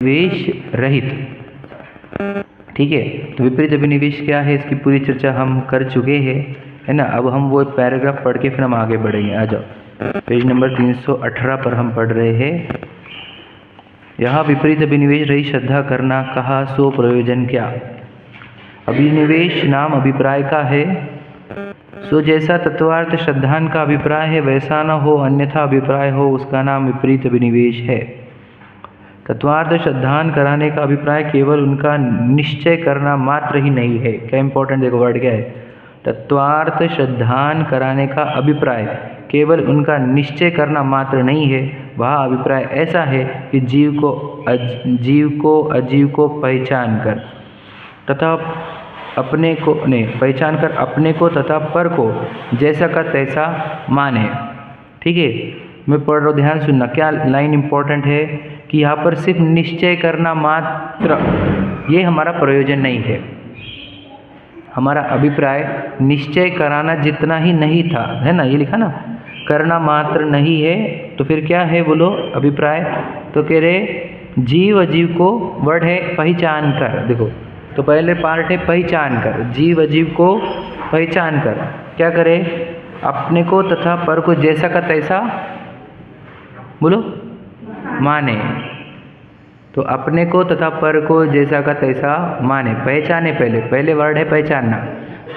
अभिनिवेश रहित। ठीक है, तो विपरीत अभिनिवेश क्या है इसकी पूरी चर्चा हम कर चुके हैं, है ना। अब हम वो पैराग्राफ पढ़ के फिर हम आगे बढ़ेंगे। आ जाओ, पेज नंबर 318 पर हम पढ़ रहे हैं। यहाँ विपरीत अभिनिवेश रहित श्रद्धा करना कहा, सो प्रयोजन क्या। अभिनिवेश नाम अभिप्राय का है, सो जैसा तत्वार्थ श्रद्धान का अभिप्राय है वैसा न हो, अन्यथा अभिप्राय हो, उसका नाम विपरीत अभिनिवेश है। तत्वार्थ श्रद्धान कराने का अभिप्राय केवल उनका निश्चय करना मात्र ही नहीं है। क्या इंपॉर्टेंट देखो वर्ड क्या है, तत्वार्थ श्रद्धान कराने का अभिप्राय केवल उनका निश्चय करना मात्र नहीं है। वह अभिप्राय ऐसा है कि जीव को अजीव को पहचान कर तथा अपने को पहचान कर अपने को तथा पर को जैसा का तैसा माने। ठीक है, मैं पढ़ रहा हूँ, ध्यान सुनना। क्या लाइन इंपॉर्टेंट है कि यहाँ पर सिर्फ निश्चय करना मात्र ये हमारा प्रयोजन नहीं है। हमारा अभिप्राय निश्चय कराना जितना ही नहीं था, है ना, ये लिखा ना, करना मात्र नहीं है। तो फिर क्या है बोलो अभिप्राय, तो कह रहे जीव अजीव को, वर्ड है पहचान कर। देखो तो पहले पार्ट है पहचान कर, जीव अजीव को पहचान कर क्या करे, अपने को तथा पर को जैसा का तैसा बोलो माने। तो अपने को तथा पर को जैसा का तैसा माने, पहचाने। पहले वर्ड है पहचानना।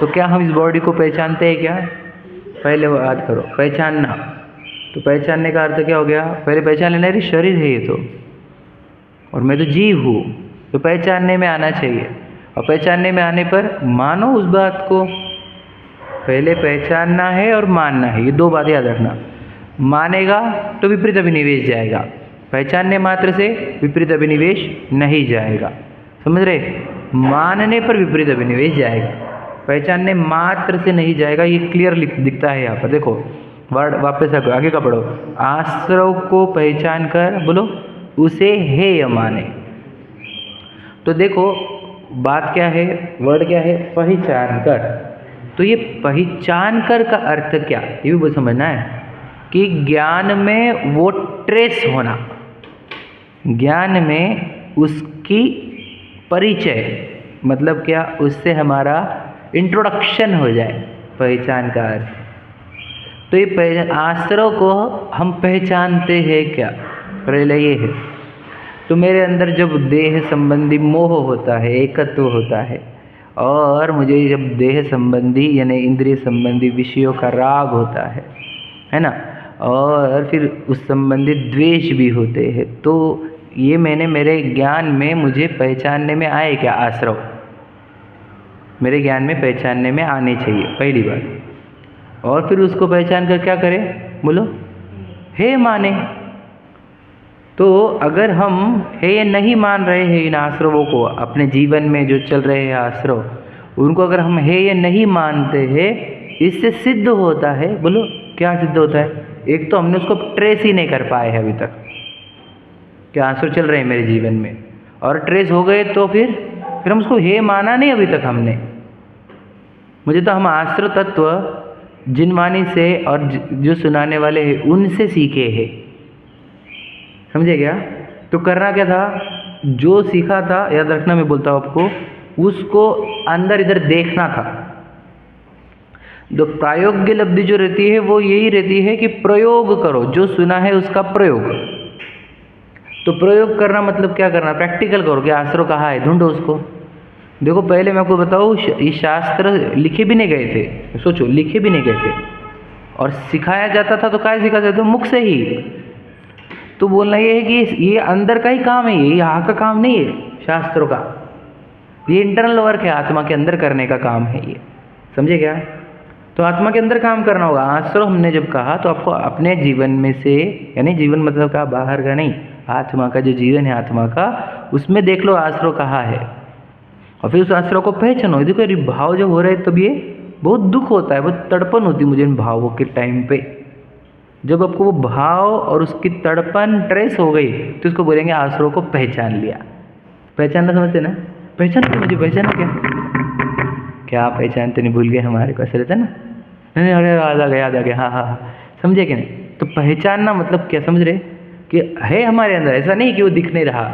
तो क्या हम इस बॉडी को पहचानते हैं क्या, पहले बात करो पहचानना। तो पहचानने का अर्थ क्या हो गया, पहले पहचान लेना है शरीर है ये तो, और मैं तो जीव हूँ, तो पहचानने में आना चाहिए। और पहचानने में आने पर मानो उस बात को, पहले पहचानना है और मानना है, ये दो बात याद रखना। मानेगा तो विपरीत अभिनिवेश जाएगा, पहचानने मात्र से विपरीत अभिनिवेश नहीं जाएगा, समझ रहे। मानने पर विपरीत अभिनिवेश जाएगा, पहचानने मात्र से नहीं जाएगा। ये क्लियर दिखता है यहाँ पर। देखो वर्ड वापस आगे का पढ़ो, आश्रव को पहचान कर बोलो उसे हेय माने। तो देखो बात क्या है, वर्ड क्या है पहचान कर। तो ये पहचान कर का अर्थ क्या, ये भी समझना है कि ज्ञान में वो ट्रेस होना, ज्ञान में उसकी परिचय, मतलब क्या, उससे हमारा इंट्रोडक्शन हो जाए, पहचान का अर्थ। तो ये आश्रव को हम पहचानते हैं क्या, पहले ये है। तो मेरे अंदर जब देह संबंधी मोह होता है, एकत्व होता है, और मुझे जब देह संबंधी यानी इंद्रिय संबंधी विषयों का राग होता है ना, और फिर उस संबंधित द्वेष भी होते हैं, तो ये मैंने मेरे ज्ञान में मुझे पहचानने में आए क्या, आश्रव मेरे ज्ञान में पहचानने में आने चाहिए, पहली बात। और फिर उसको पहचान कर क्या करें बोलो, हे माने। तो अगर हम हे नहीं मान रहे हैं इन आश्रवों को, अपने जीवन में जो चल रहे हैं आश्रव, उनको अगर हम हे नहीं मानते हैं, इससे सिद्ध होता है बोलो क्या सिद्ध होता है, एक तो हमने उसको ट्रेस ही नहीं कर पाए हैं अभी तक, क्या आंसर चल रहे हैं मेरे जीवन में, और ट्रेस हो गए तो फिर हम उसको हे माना नहीं अभी तक हमने। मुझे तो हम आश्रव तत्व जिनवाणी से और जो सुनाने वाले हैं उनसे सीखे हैं, समझे क्या। तो करना क्या था, जो सीखा था याद रखना, मैं बोलता हूँ आपको, उसको अंदर इधर देखना था। जो प्रायोगिक लब्धि जो रहती है वो यही रहती है कि प्रयोग करो, जो सुना है उसका प्रयोग। तो प्रयोग करना मतलब क्या करना, प्रैक्टिकल करो कि आश्रव कहाँ है, ढूंढो उसको। देखो पहले मैं आपको बताऊँ, ये शास्त्र लिखे भी नहीं गए थे, सोचो लिखे भी नहीं गए थे, और सिखाया जाता था तो क्या सिखाया जाता था, मुख से ही। तो बोलना ये है कि ये अंदर का ही काम है, ये यहाँ का काम नहीं है शास्त्रों का, ये इंटरनल वर्क है, आत्मा के अंदर करने का काम है ये, समझे क्या। तो आत्मा के अंदर काम करना होगा। आश्रव हमने जब कहा तो आपको अपने जीवन में से, यानी जीवन मतलब का बाहर का नहीं, आत्मा का जो जीवन है आत्मा का, उसमें देख लो आश्रव कहाँ है, और फिर उस आश्रव को पहचानो। देखो ये भाव जब हो रहे तब ये बहुत दुख होता है, बहुत तड़पन होती है मुझे इन भावों के टाइम पे। जब आपको वो भाव और उसकी तड़पन ट्रेस हो गई तो उसको बोलेंगे आश्रव को पहचान लिया। पहचानना समझते ना, पहचान मुझे पहचाना क्या पहचानते नहीं, भूल गए हमारे को, ऐसा रहता है ना, नहीं अरे याद आ गया, हाँ हाँ हाँ, समझे कि नहीं। तो पहचानना मतलब क्या समझ रहे कि है हमारे अंदर, ऐसा नहीं कि वो दिख नहीं रहा,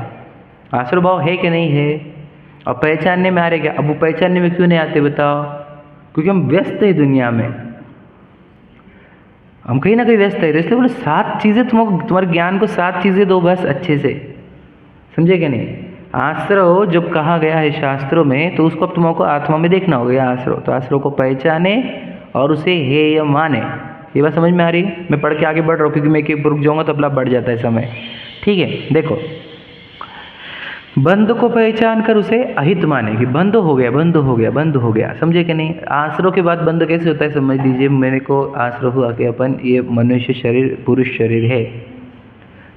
आश्रय भाव है कि नहीं है? और पहचानने में आ रहे क्या? अब वो पहचानने में क्यों नहीं आते बताओ? क्योंकि हम व्यस्त है दुनिया में, हम कहीं ना कहीं व्यस्त है। इसलिए बोले 7 चीज़ें तुम्हारे ज्ञान को 7 चीज़ें दो बस अच्छे से, समझे कि नहीं? आश्रव जब कहा गया है शास्त्रों में, तो उसको अब तुमको आत्मा में देखना होगा। आश्रव तो आश्रव को पहचाने और उसे हेय माने। ये बात समझ में आ रही है? मैं पढ़ के आगे बढ़ रहा हूँ, क्योंकि मैं एक रुक जाऊँगा तो अपना बढ़ जाता है समय। ठीक है, देखो, बंध को पहचान कर उसे अहित माने कि बंध हो गया, बंध हो गया, बंध हो गया, समझे कि नहीं? आश्रव के बाद बंध कैसे होता है समझ लीजिए। मेरे को आश्रव हुआ कि अपन ये मनुष्य शरीर पुरुष शरीर है,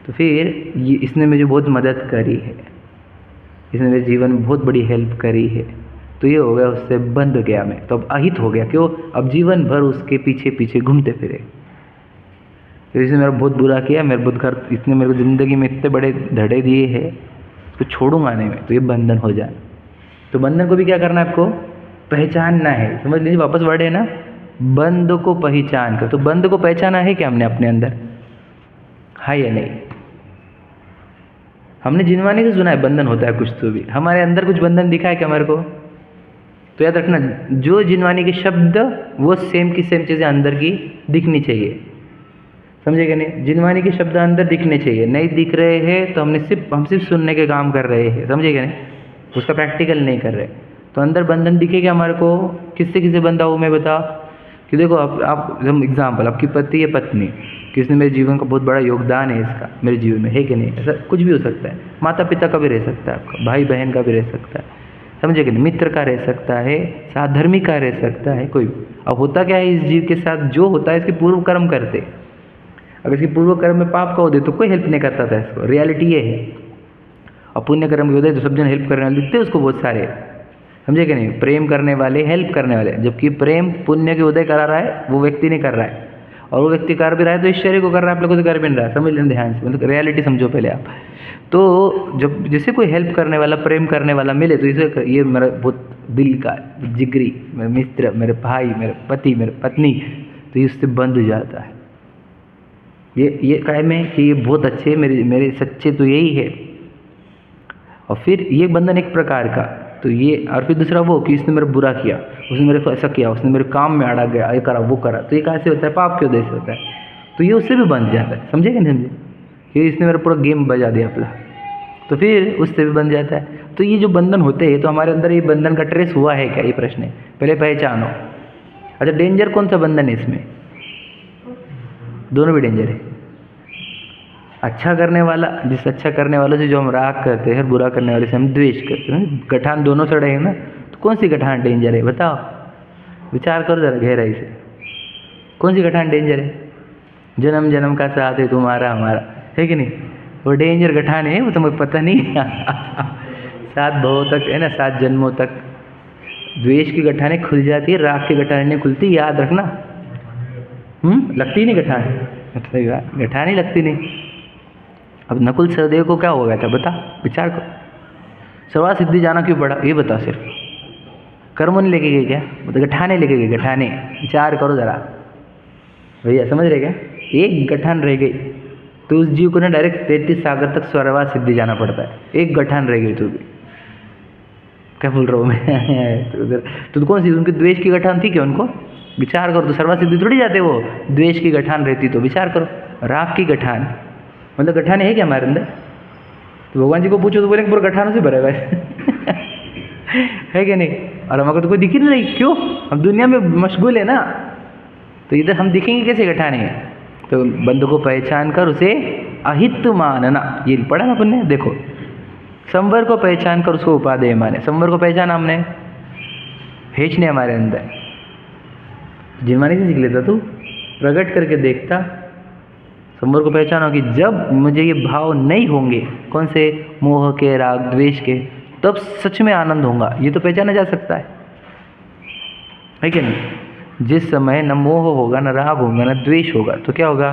तो फिर ये इसने मुझे बहुत मदद करी है, इसने मेरे जीवन में बहुत बड़ी हेल्प करी है, तो ये हो गया, उससे बंध गया मैं, तो अब अहित हो गया। क्यों? अब जीवन भर उसके पीछे पीछे घूमते फिरे। तो इसने मेरा बहुत बुरा किया, मेरे बहुत घर, इसने मेरे को ज़िंदगी में इतने बड़े धड़े दिए हैं, तो छोड़ूंगा नहीं मैं, तो ये बंधन हो जाए। तो बंधन को भी क्या करना है आपको? पहचानना है। समझ लीजिए, वापस वर्ड है ना, बंध को पहचान कर। तो बंध को पहचाना है क्या हमने अपने अंदर? है या नहीं? हमने जिनवानी से सुना है बंधन होता है कुछ, तो भी हमारे अंदर कुछ बंधन दिखा है क्या हमारे को? तो याद रखना, जो जिनवानी के शब्द वो सेम की सेम चीज़ें अंदर की दिखनी चाहिए, समझेगा नहीं? जिनवानी के शब्द अंदर दिखने चाहिए, नहीं दिख रहे हैं तो हम सिर्फ सुनने के काम कर रहे हैं, समझेगा नहीं? उसका प्रैक्टिकल नहीं कर रहे। तो अंदर बंधन दिखेगा हमारे को। किससे किससे बंधा हूँ मैं, बता? कि देखो, आप एग्जाम्पल, आपकी पति या पत्नी, किसने मेरे जीवन का बहुत बड़ा योगदान है इसका मेरे जीवन में, है कि नहीं? ऐसा कुछ भी हो सकता है। माता पिता का भी रह सकता है, आपका भाई बहन का भी रह सकता है, समझेगा नहीं? मित्र का रह सकता है, साधर्मी का रह सकता है, कोई भी। अब होता क्या है, इस जीव के साथ जो होता है, इसके पूर्व कर्म करते। अगर इसके पूर्व कर्म में पाप का होते तो कोई हेल्प नहीं करता था इसको, रियलिटी ये है। और पुण्य कर्म के होते तो सब जन हेल्प करने वाले दिखते उसको बहुत सारे, समझे कि नहीं? प्रेम करने वाले, हेल्प करने वाले। जबकि प्रेम पुण्य के उदय करा रहा है, वो व्यक्ति नहीं कर रहा है, और वो व्यक्ति कर भी रहा है तो ईश्वरी को कर रहा है, आप लोगों से कर भी नहीं रहा है। समझ लेना ध्यान से, मतलब रियलिटी समझो पहले आप। तो जब जैसे कोई हेल्प करने वाला, प्रेम करने वाला मिले, तो इसे ये मेरा बहुत दिल का जिगरी, मेरे मित्र, मेरे भाई, मेरे पति, मेरे पत्नी, तो ये उससे बंध हो जाता है। ये काय में कि ये बहुत अच्छे, मेरे सच्चे तो यही है। और फिर ये बंधन एक प्रकार का, तो ये, और फिर दूसरा वो कि इसने मेरा बुरा किया, उसने मेरे को ऐसा किया, उसने मेरे काम में अड़ा गया, ये करा वो करा, तो ये कैसे होता है? पाप के वजह से होता है। तो ये उससे भी बंध जाता है, समझे कि नहीं समझे? कि इसने मेरा पूरा गेम बजा दिया अपना, तो फिर उससे भी बंध जाता है। तो ये जो बंधन होते हैं, तो हमारे अंदर ये बंधन का ट्रेस हुआ है क्या, ये प्रश्न है, पहले पहचानो। अच्छा, डेंजर कौन सा बंधन है इसमें? दोनों भी डेंजर है। अच्छा करने वाला, जिस अच्छा करने वालों से जो हम राग करते हैं, बुरा करने वाले से हम द्वेष करते हैं, गठान दोनों से रहेगा ना, तो कौन सी गठान डेंजर है बताओ? विचार करो जरा गहराई से, कौन सी गठान डेंजर है? जन्म जन्म का साथ है तुम्हारा हमारा, है कि नहीं? वो डेंजर गठान है, वो तुम्हें पता नहीं। 7 भवों तक है ना, 7 जन्मों तक द्वेष की गठानें खुल जाती है, राग की गठानें नहीं खुलती, याद रखना। लगती नहीं गठान, गठान ही लगती नहीं। अब नकुल सहदेव को क्या हो गया था बता, विचार करो। सर्वा सिद्धि जाना क्यों पड़ा, ये बता। सिर्फ कर्म नहीं लेके गए क्या? मतलब गठाने लेके गए, गठाने। विचार करो जरा भैया, समझ रहे क्या? एक गठान रह गई तो उस जीव को ना डायरेक्ट 33 सागर तक सर्वा सिद्धि जाना पड़ता है। एक गठान रह गई तो भी, क्या बोल रहा हूँ मैं? तो कौन सी उनकी द्वेष की गठान थी क्या उनको? विचार करो, तो सर्वा सिद्धि थोड़ी जाते वो, द्वेष की गठान रहती तो। विचार करो, राग की गठान, मतलब गठाने है क्या हमारे अंदर? तो भगवान जी को पूछो तो बोलेंगे पूरा गठानों से भरा हुआ है कि नहीं? और हमको तो कोई दिख ही नहीं रही, क्यों? हम दुनिया में मशगूल है ना, तो इधर हम दिखेंगे कैसे गठाने हैं? तो बंध को पहचान कर उसे अहित मानना, ये पढ़ा ना अपन ने। देखो, संवर को पहचान कर उसको उपादेय माने। संवर को पहचान हमने, हेच ने हमारे अंदर, जिनवानी से सीख लेता तू, प्रकट करके देखता। संवर को पहचानो कि जब मुझे ये भाव नहीं होंगे, कौन से? मोह के, राग द्वेष के, तब सच में आनंद होगा। ये तो पहचाना जा सकता है कि नहीं? जिस समय न मोह होगा, न राग होगा, न द्वेष होगा, तो क्या होगा?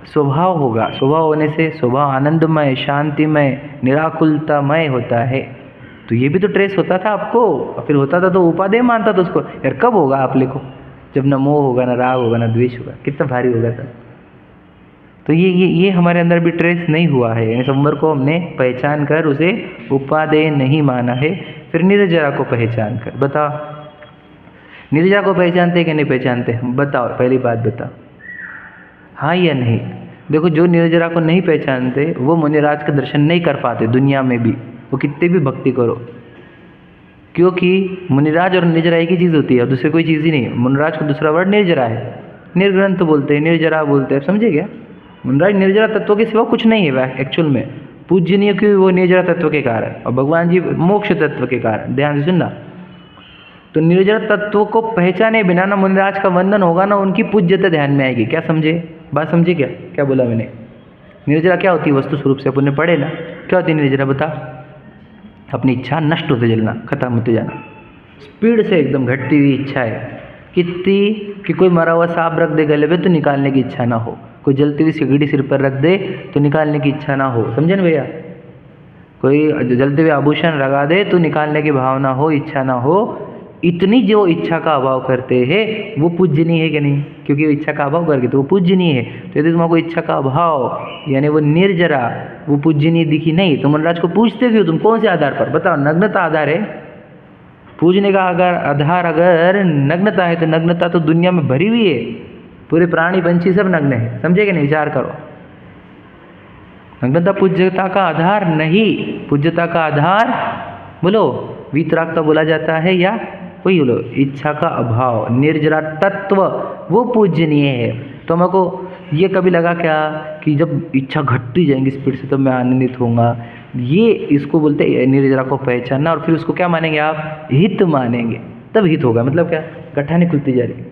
स्वभाव होगा। स्वभाव होने से स्वभाव आनंदमय, शांतिमय, निराकुलतामय होता है। तो ये भी तो ट्रेस होता था आपको, फिर होता था तो उपादेय मानता था उसको। यार कब होगा आप लिखो, जब न मोह होगा, न राग होगा, न द्वेष होगा। कितना भारी होगा था। तो ये हमारे अंदर भी ट्रेस नहीं हुआ है, यानी संवर को हमने पहचान कर उसे उपादेय नहीं माना है। फिर निर्जरा को पहचान कर बताओ, निर्जरा को पहचानते कि नहीं पहचानते? बताओ, पहली बात बताओ, हाँ या नहीं? देखो, जो निर्जरा को नहीं पहचानते वो मुनिराज का दर्शन नहीं कर पाते दुनिया में भी, वो कितने भी भक्ति करो, क्योंकि मुनिराज और निर्जरा एक ही चीज़ होती है और दूसरी कोई चीज़ ही नहीं है। मुनिराज का दूसरा वर्ड निर्जरा है, निर्ग्रंथ बोलते हैं, निर्जरा बोलते हैं, समझे क्या? मुनिराज निर्जरा तत्व के सिवा कुछ नहीं है वह एक्चुअल में, पूजनीय क्यों? वो निर्जरा तत्व के कारण, और भगवान जी मोक्ष तत्व के कारण। ध्यान से सुनना, तो निर्जरा तत्व को पहचाने बिना ना मुनिराज का वंदन होगा ना उनकी पूज्यता ध्यान में आएगी। क्या समझे? बात समझे क्या? क्या बोला मैंने? निर्जरा क्या होती है वस्तु स्वरूप से? अपन पढ़े ना, क्या होती है निर्जरा? बता। अपनी इच्छा नष्ट होते चलना, खत्म होते जाना, स्पीड से एकदम घटती हुई इच्छा है, कितनी कि कोई मरा हुआ सांप रख दे गले में तो निकालने की इच्छा ना हो, कोई जलती हुई सिगड़ी सिर पर रख दे तो निकालने की इच्छा ना हो, समझे ना भैया? कोई जलते हुए आभूषण लगा दे तो निकालने की भावना हो, इच्छा ना हो, इतनी जो इच्छा का अभाव करते हैं वो पूजनीय है कि नहीं? क्योंकि वो इच्छा का अभाव करके तो वो पूजनीय है। तो यदि तुम्हारा इच्छा का अभाव यानी वो निर्जरा, वो पूजनीय दिखी नहीं, तो मुनिराज को पूछते क्यों तुम? कौन से आधार पर? बताओ, नग्नता आधार है? पूजने का अगर आधार अगर नग्नता है तो नग्नता तो दुनिया में भरी हुई है, पूरे प्राणी पंछी सब नग्न है, समझे कि नहीं? विचार करो, नग्नता पूज्यता का आधार नहीं। पूज्यता का आधार बोलो वीतरागता बोला जाता है, या वही बोलो इच्छा का अभाव, निर्जरा तत्व वो पूजनीय है। तो हमको ये कभी लगा क्या कि जब इच्छा घटती जाएंगी स्पीड से तब मैं आनंदित होऊंगा? ये इसको बोलते हैं निर्जरा को पहचानना, और फिर उसको क्या मानेंगे आप? हित मानेंगे, तब हित होगा। मतलब क्या? गठाने खुलती जा रही,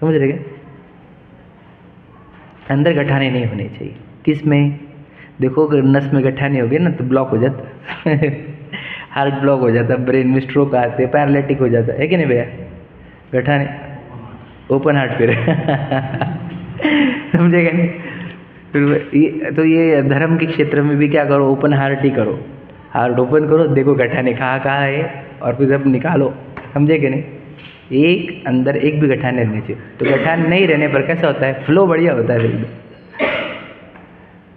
समझ रहे क्या? अंदर गठाने नहीं होने चाहिए। किस में? देखो, अगर नस में गठाने हो गए ना तो ब्लॉक हो जाता हार्ट ब्लॉक हो जाता, ब्रेन में स्ट्रोक आते हैं, पैरालिटिक हो जाता है कि नहीं भैया? गठाने ओपन हार्ट फिर समझेगा नहीं? फिर तो ये धर्म के क्षेत्र में भी क्या करो? ओपन हार्ट ही करो, हार्ट ओपन करो, देखो गठाने कहाँ है और फिर सब निकालो, समझे कि नहीं? एक अंदर एक भी गठान नहीं रहने चाहिए। तो गठान नहीं रहने पर कैसा होता है? फ्लो बढ़िया होता है एकदम।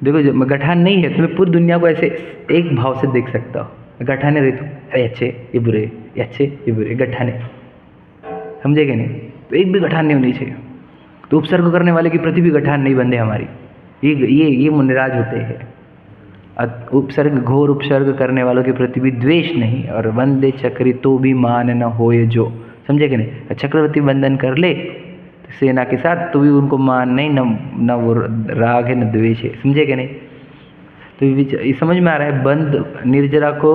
देखो, जब गठान नहीं है तो मैं पूरी दुनिया को ऐसे एक भाव से देख सकता हूँ। गठाने रही तो अरे अच्छे ये बुरे, ये अच्छे ये बुरे, गठाने, समझे कि नहीं? तो एक भी गठान नहीं होनी चाहिए। तो उपसर्ग करने वाले की प्रति भी गठान नहीं बंधे हमारी, ये मुनिराज होते हैं। उपसर्ग, घोर उपसर्ग करने वालों के प्रति भी द्वेष नहीं, और वंदे चक्री तो भी मान न होए जो, समझे कि नहीं? चक्रवर्ती वंदन कर ले सेना के साथ तो भी उनको मान नहीं, न वो राग है न द्वेष है, समझे कि नहीं? तो ये समझ में आ रहा है? बंद निर्जरा को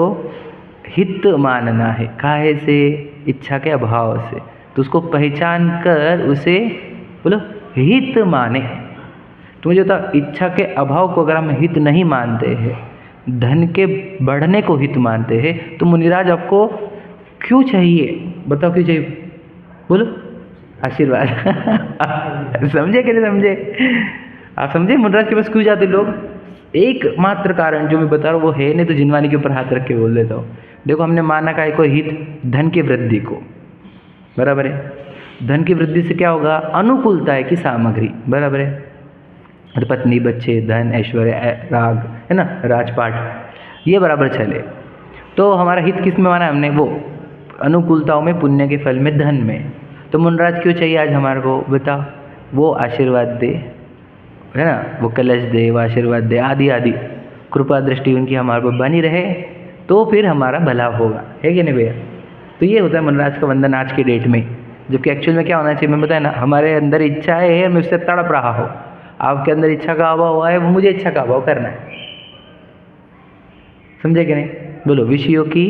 हित मानना है, काहे से? इच्छा के अभाव से। तो उसको पहचान कर उसे बोलो हित माने। तो मुझे होता इच्छा के अभाव को अगर हम हित नहीं मानते हैं, धन के बढ़ने को हित मानते हैं, तो मुनिराज आपको क्यों चाहिए? बताओ क्यों चाहिए? बोलो आशीर्वाद समझे कि नहीं समझे? आप समझे मुनिराज के पास क्यों जाते लोग? एकमात्र कारण जो मैं बता रहा हूँ वो है, नहीं तो जिनवानी के ऊपर हाथ रख के बोल देता हूँ। देखो, हमने माना का कोई हित धन की वृद्धि को, बराबर है? धन की वृद्धि से क्या होगा? अनुकूलता है कि सामग्री, बराबर है? तो पत्नी, बच्चे, धन, ऐश्वर्य, राग, है ना, राजपाट, ये बराबर चले। तो हमारा हित किस में माना हमने? वो अनुकूलताओं में, पुण्य के फल में, धन में। तो मुनिराज क्यों चाहिए आज हमारे को? बताओ। वो आशीर्वाद दे, है ना, वो कलश दे, वो आशीर्वाद दे, आदि आदि कृपा दृष्टि उनकी हमारे पर बनी रहे, तो फिर हमारा भला होगा, है कि नहीं भैया? तो ये होता है मुनिराज का वंदन आज के डेट में। जबकि एक्चुअल में क्या होना चाहिए मैं बताया ना, हमारे अंदर इच्छा है, मैं उससे तड़प रहा हो। आपके अंदर इच्छा का अभाव हुआ है, वो मुझे इच्छा का अभाव करना है, समझे कि नहीं? बोलो, विषयों की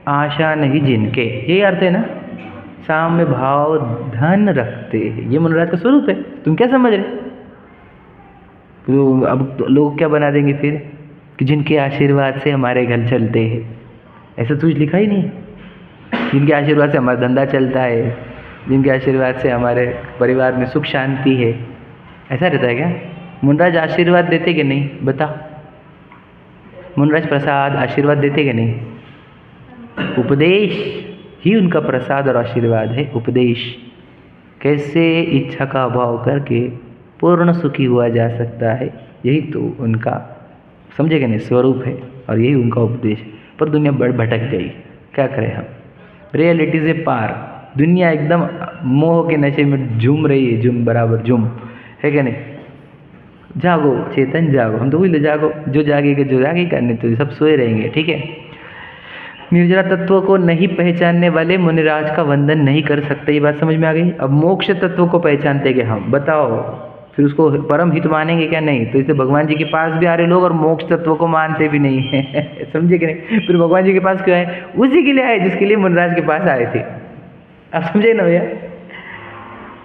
आशा नहीं जिनके, ये अर्थ है ना, साम्य भाव धन रखते हैं, ये मुनिराज का स्वरूप है। तुम क्या समझ रहे? तो अब तो लोग क्या बना देंगे फिर कि जिनके आशीर्वाद से हमारे घर चलते हैं। ऐसा तो कुछ लिखा ही नहीं। जिनके आशीर्वाद से हमारा धंधा चलता है, जिनके आशीर्वाद से हमारे परिवार में सुख शांति है, ऐसा रहता है क्या? मुनिराज आशीर्वाद देते कि नहीं? बता। मुनिराज प्रसाद आशीर्वाद देते कि नहीं? उपदेश ही उनका प्रसाद और आशीर्वाद है। उपदेश कैसे इच्छा का अभाव करके पूर्ण सुखी हुआ जा सकता है, यही तो उनका समझे कि नहीं स्वरूप है और यही उनका उपदेश है। पर दुनिया बड़ भटक गई, क्या करें हम। रियलिटी से पार दुनिया एकदम मोह के नशे में झूम रही है, झूम बराबर झूम, है कि नहीं। जागो चेतन जागो, हम तो बोले जागो, जो जागेगा जो जागेगा, नहीं तो सब सोए रहेंगे, ठीक है। निर्जरा तत्व को नहीं पहचानने वाले मुनिराज का वंदन नहीं कर सकते, ये बात समझ में आ गई। अब मोक्ष तत्व को पहचानते कि हम, बताओ फिर उसको परम हित मानेंगे क्या? नहीं। तो इसलिए भगवान जी के पास भी आ रहे लोग और मोक्ष तत्व को मानते भी नहीं है समझे कि नहीं। फिर भगवान जी के पास क्यों आए? उसी के लिए आए जिसके लिए मुनिराज के पास आए थे। आप समझे ना भैया,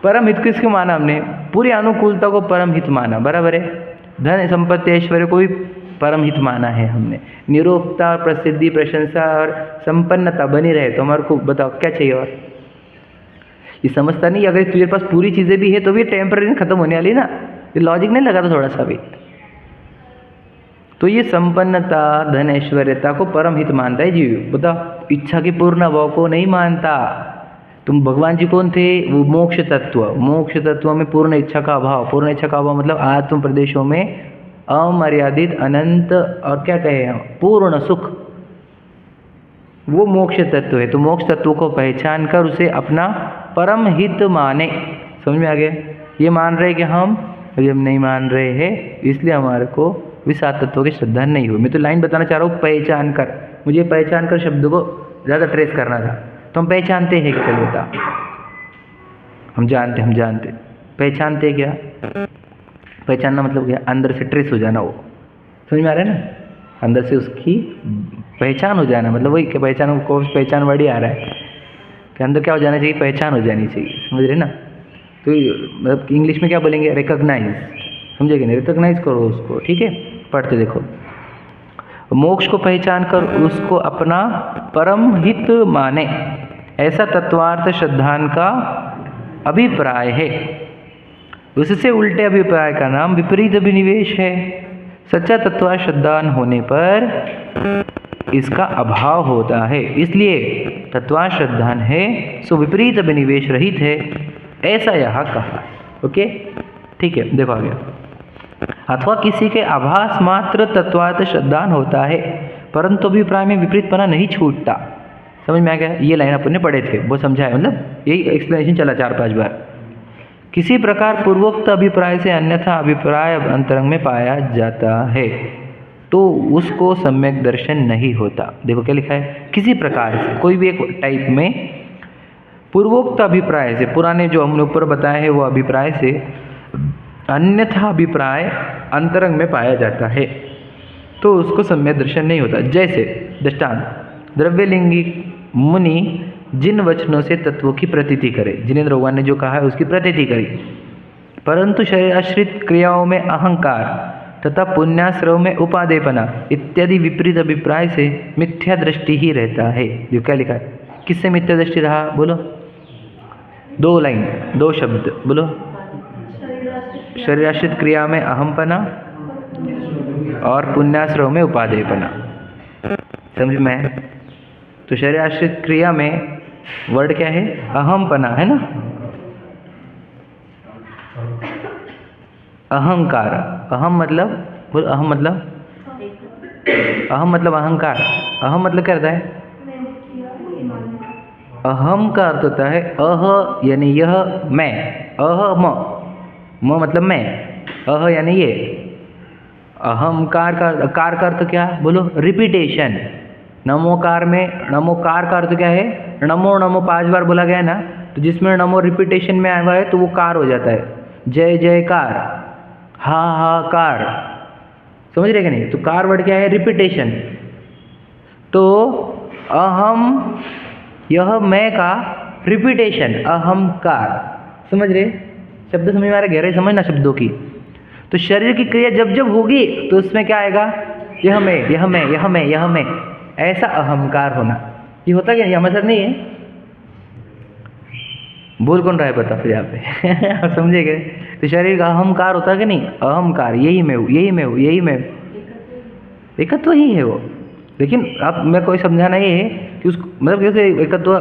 परम हित किसको माना हमने? पूरी अनुकूलता को परम हित माना, बराबर है। धन संपत्ति ऐश्वर्य को भी परम हित माना है हमने। निरोक्ता, प्रसिद्धि, प्रशंसा और संपन्नता बनी रहे तो हमारे को बताओ क्या चाहिए और? ये समझता नहीं, अगर तुझे पास पूरी चीज़ें भी है तो भी टेम्पररी खत्म होने वाली ना। ये लॉजिक नहीं लगा था थोड़ा सा भी। तो ये संपन्नता, धन, ऐश्वर्यता को परम हित मानता है जीव। बताओ, इच्छा के पूर्ण भाव को नहीं मानता। तुम भगवान जी कौन थे? वो मोक्ष तत्व। मोक्ष तत्व में पूर्ण इच्छा का अभाव, पूर्ण इच्छा का अभाव मतलब आत्म प्रदेशों में अमर्यादित, अनंत और क्या कहे हम, पूर्ण सुख, वो मोक्ष तत्व है। तो मोक्ष तत्व को पहचान कर उसे अपना परम हित माने। समझ में आ गया? ये मान रहे कि हम नहीं मान रहे हैं, इसलिए हमारे को विषाद तत्व की श्रद्धा नहीं हुई। मैं तो लाइन बताना चाह रहा हूँ, पहचान कर, मुझे पहचान कर शब्द को ज़्यादा ट्रेस करना था। तो हम पहचानते हैं क्या? बता, हम जानते पहचानते क्या? पहचानना मतलब क्या? अंदर से ट्रेस हो जाना। वो समझ में आ रहा है ना? अंदर से उसकी पहचान हो जाना, मतलब वही कि पहचान को पहचान वर्ड ही आ रहा है कि अंदर क्या हो जाना चाहिए? पहचान हो जानी चाहिए, समझ रहे ना? तो मतलब इंग्लिश में क्या बोलेंगे? रिकॉग्नाइज, समझेगे नहीं? रिकॉग्नाइज करो उसको, ठीक है। पढ़ते देखो, मोक्ष को पहचान कर उसको अपना परम हित माने, ऐसा तत्वार्थ श्रद्धान का अभिप्राय है। उससे उल्टे अभिप्राय का नाम विपरीत अभिनिवेश है। सच्चा तत्वार्थ श्रद्धान होने पर इसका अभाव होता है, इसलिए तत्वार्थ श्रद्धान है सो विपरीत अभिनिवेश रहित है, ऐसा यहाँ कहा। ओके, ठीक है। देखो आगे, अथवा किसी के आभास मात्र तत्वार्थ श्रद्धान होता है परंतु अभिप्राय में विपरीतपना नहीं छूटता। समझ में आ गया? ये लाइन अपन ने पढ़े थे, वो समझा है, मतलब यही एक्सप्लेनेशन चला 4-5 बार। किसी प्रकार पूर्वोक्त अभिप्राय से अन्यथा अभिप्राय अंतरंग में पाया जाता है तो उसको सम्यक दर्शन नहीं होता। देखो क्या लिखा है, किसी प्रकार से, कोई भी एक टाइप में पूर्वोक्त अभिप्राय से, पुराने जो हमने ऊपर बताया है वो अभिप्राय से अन्यथा अभिप्राय अंतरंग में पाया जाता है तो उसको सम्यक दर्शन नहीं होता। जैसे दृष्टांत, द्रव्यलिंगी मुनि जिन वचनों से तत्वों की प्रतीति करे, जिनेंद्र भगवान ने जो कहा है उसकी प्रतीति करी, परंतु शरीराश्रित क्रियाओं में अहंकार तथा पुण्याश्रव में उपादेयपना इत्यादि विपरीत अभिप्राय से मिथ्या दृष्टि ही रहता है। जो क्या लिखा है, किससे मिथ्या दृष्टि रहा? बोलो, 2 लाइन, 2 शब्द बोलो। शरीराश्रित क्रिया में अहमपना और पुण्याश्रव में उपादेयपना। समझ में है? तो शरीराश्रित क्रिया में वर्ड क्या है? अहमपना है ना, अहंकार। अहम मतलब, बोल, अहम मतलब, अहम मतलब अहंकार। अहम मतलब क्या रहता है? अहम का अर्थ होता है अह यानी यह, मैं, अह म मतलब मैं, अह यानी ये। अहंकार का अर्थ क्या? बोलो, रिपीटेशन। नमोकार में नमोकार का अर्थ क्या है? नमो नमो 5 बार बोला गया ना, तो जिसमें नमो रिपीटेशन में आया हुआ है तो वो कार हो जाता है। जय जयकार, हा हा कार, समझ रहे कि नहीं? तो कार वर्ड क्या है? रिपीटेशन। तो अहम, यह मैं का रिपीटेशन, अहंकार। समझ रहे? शब्द समझ में आ रहा है? गहराई समझना शब्दों की। तो शरीर की क्रिया जब जब होगी तो उसमें क्या आएगा? यह मैं, यह मैं, यह मैं, यह मैं, ऐसा अहंकार होना। ये होता क्या? हमारे साथ नहीं है? बोल कौन रहा है बता फिर यहाँ पे आप समझेंगे? तो शरीर का अहंकार होता है कि नहीं? अहंकार, यही मैं हूँ, यही मैं हूँ, यही मैं हूँ। एकत्व ही है वो। लेकिन अब मैं कोई समझाना ये है कि उस मतलब कैसे एकत्व,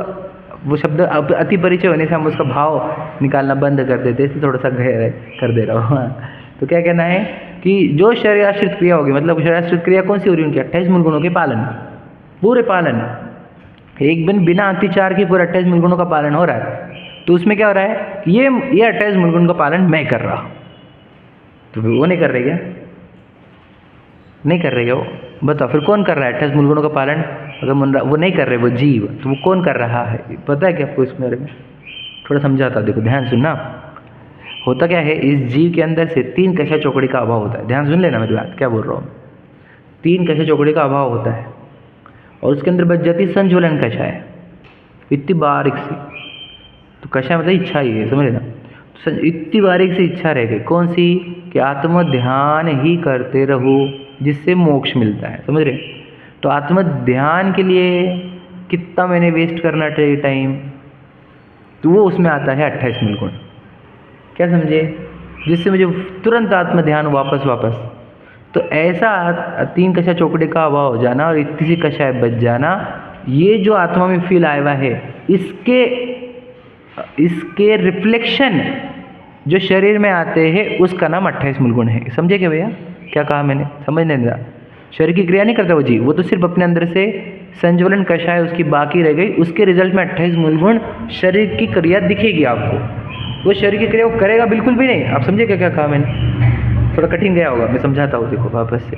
वो शब्द अति परिचय होने से हम उसका भाव निकालना बंद कर देते, इसलिए थोड़ा सा गहरा कर दे रहा हूँ। तो क्या कहना है कि जो शरीराश्रित क्रिया होगी, मतलब शरीराश्रित क्रिया कौन सी हो रही है उनकी? 28 मूल गुणों के पालन, पूरे पालन, एक दिन बिना अतिचार के पूरे 28 मूल गुणों का पालन हो रहा है। तो उसमें क्या हो रहा है कि ये 28 मूल गुणों का पालन मैं कर रहा हूँ, तो फिर वो नहीं कर रही क्या? नहीं कर रही है वो। बताओ फिर कौन कर रहा है 28 मूल गुणों का पालन? अगर वो नहीं कर रहे, वो जीव, तो वो कौन कर रहा है? पता है क्या आपको इसके बारे में? थोड़ा समझाता, देखो ध्यान सुनना। होता क्या है, इस जीव के अंदर से 3 कशा चौकड़ी का अभाव होता है। ध्यान सुन लेना मेरी बात, क्या बोल रहा हूँ। 3 कशा चौकड़ी का अभाव होता है और उसके अंदर बच जाती संज्वलन कशा है, इतनी बारीक सी। तो कशा मतलब इच्छा ही है, समझ लेना। तो इतनी बारीक सी इच्छा रह गई, कौन सी? कि आत्म ध्यान ही करते रहो जिससे मोक्ष मिलता है, समझ रहे? तो आत्म ध्यान के लिए कितना मैंने वेस्ट करना चाहिए टाइम, तो वो उसमें आता है 28 मूल गुण। क्या समझे? जिससे मुझे तुरंत आत्म ध्यान वापस। तो ऐसा 3 कशा चौकड़ी का अभाव हो जाना और इतनी सी कषाय बच जाना, ये जो आत्मा में फील आया हुआ है, इसके रिफ्लेक्शन जो शरीर में आते हैं उसका नाम 28 मूल गुण है। समझे क्या भैया? क्या कहा मैंने? समझने देना। शरीर की क्रिया नहीं करता वो जी, वो तो सिर्फ अपने अंदर से संज्वलन कषाय उसकी बाकी रह गई, उसके रिजल्ट में 28 मूल गुण शरीर की क्रिया दिखेगी आपको। वो शरीर की क्रिया वो करेगा बिल्कुल भी नहीं। आप समझे क्या कहा मैंने? थोड़ा कठिन गया होगा, मैं समझाता हूँ, देखो वापस से।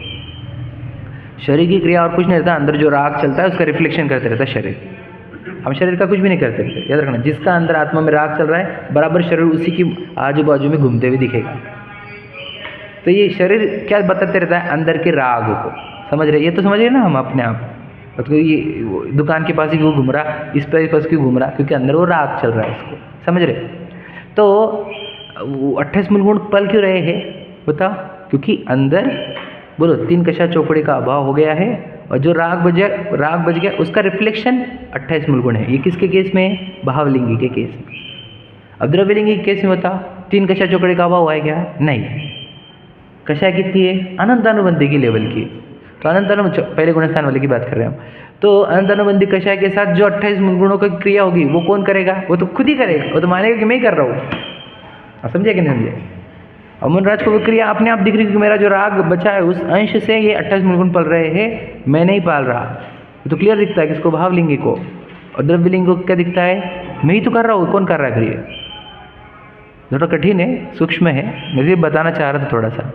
शरीर की क्रिया और कुछ नहीं रहता, अंदर जो राग चलता है उसका रिफ्लेक्शन करते रहता है शरीर। हम शरीर का कुछ भी नहीं करते रहते, याद रखना। जिसका अंदर आत्मा में राग चल रहा है, बराबर शरीर उसी की आजू बाजू में घूमते हुए दिखेगा। तो ये शरीर क्या बताते रहता है? अंदर के राग को। समझ रहे? ये तो समझ रहे ना हम अपने आप। तो ये दुकान के पास ही क्यों घूम रहा, इस पास क्यों घूम रहा? क्योंकि अंदर वो राग चल रहा है इसको, समझ रहे? तो 28 मूल गुण पल क्यों रहे हैं बताओ? क्योंकि अंदर बोलो 3 कशा चौकड़ी का अभाव हो गया है और जो राग बच गया उसका रिफ्लेक्शन 28 मूल गुण है। ये किसके केस में? भावलिंगी के केस में। अब द्रव्यलिंगी के केस में बताओ 3 कशा चौकड़ी का अभाव हुआ है क्या? नहीं। कशा कितनी है? अनंतानुबंधी की लेवल की। तो पहले गुणस्थान वाले की बात कर रहे हैं हम। तो अनंतानुबंधी कशा के साथ जो 28 मूल गुणों की क्रिया होगी वो कौन करेगा? वो तो खुद ही करेगा, वो तो मानेगा कि मैं ही कर रहा हूँ। समझे कि नहीं समझे? और मनराज को वो क्रिया अपने आप दिख रही कि मेरा जो राग बचा है उस अंश से ये 28 मूल गुण पल रहे हैं, मैं नहीं पाल रहा। वो तो क्लियर दिखता है किसको? भावलिंगी को। और द्रव्यलिंग को क्या दिखता है? मैं ही तो कर रहा हूँ, कौन कर रहा है क्रिया? थोड़ा कठिन है, सूक्ष्म है, मैं ये बताना चाह रहा था थोड़ा सा।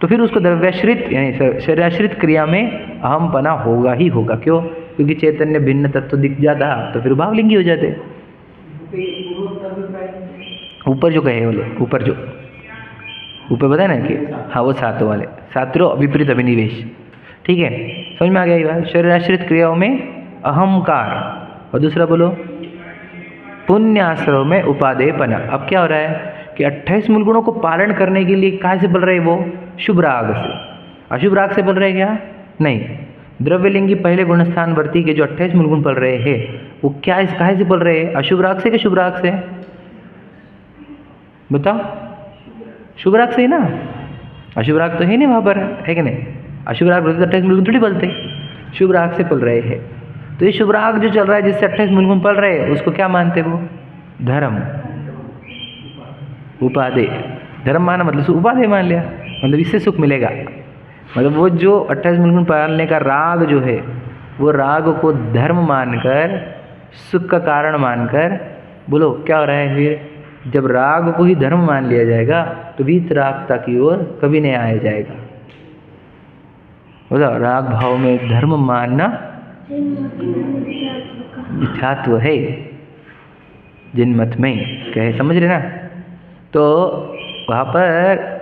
तो फिर उसको द्रव्याश्रित यानी शरीराश्रित क्रिया में अहमपना होगा ही होगा। क्यों? क्योंकि चैतन्य भिन्न तत्व दिख जाता तो फिर भावलिंगी हो जाते। ऊपर जो कहे बोले, ऊपर बताए ना कि हाँ वो 7 वाले, 7 विपरीत अभिनिवेश। ठीक है, समझ में आ गया ये बात? शरीराश्रित क्रियाओं में अहंकार, और दूसरा बोलो पुण्याश्रव में उपादेयपना। अब क्या हो रहा है कि 28 मूल गुणों को पालन करने के लिए कहाँ से पल रहे वो? शुभ राग से। अशुभ राग से पल रहे क्या? नहीं। द्रव्यलिंगी पहले गुणस्थान वर्ती के जो 28 मूल गुण पल रहे हैं वो क्या इस कहाँ से पल रहे हैं? अशुभ राग से कि शुभ राग से? बताओ। शुभ राग से ही ना? अशुभ राग तो है नहीं वहाँ पर, है कि नहीं? अशुभ राग बोलते 28 मूल गुण थोड़ी पलते, शुभ राग से पल रहे हैं। तो ये शुभ राग जो चल रहा है जिससे 28 मूल गुण पल रहे हैं उसको क्या मानते वो? धर्म, उपादेय। धर्म माना मतलब उपादेय मान लिया, मतलब इससे सुख मिलेगा। मतलब वो जो 28 मूल गुण पालने का राग जो है वो राग को धर्म मानकर, सुख का कारण मानकर, बोलो क्या हो रहा है फिर? जब राग को ही धर्म मान लिया जाएगा तो वीतरागता की ओर कभी नहीं आया जाएगा। बोलो राग भाव में धर्म मानना मिथ्यात्व है जिन मत में, कहे समझ रहे ना? तो वहाँ पर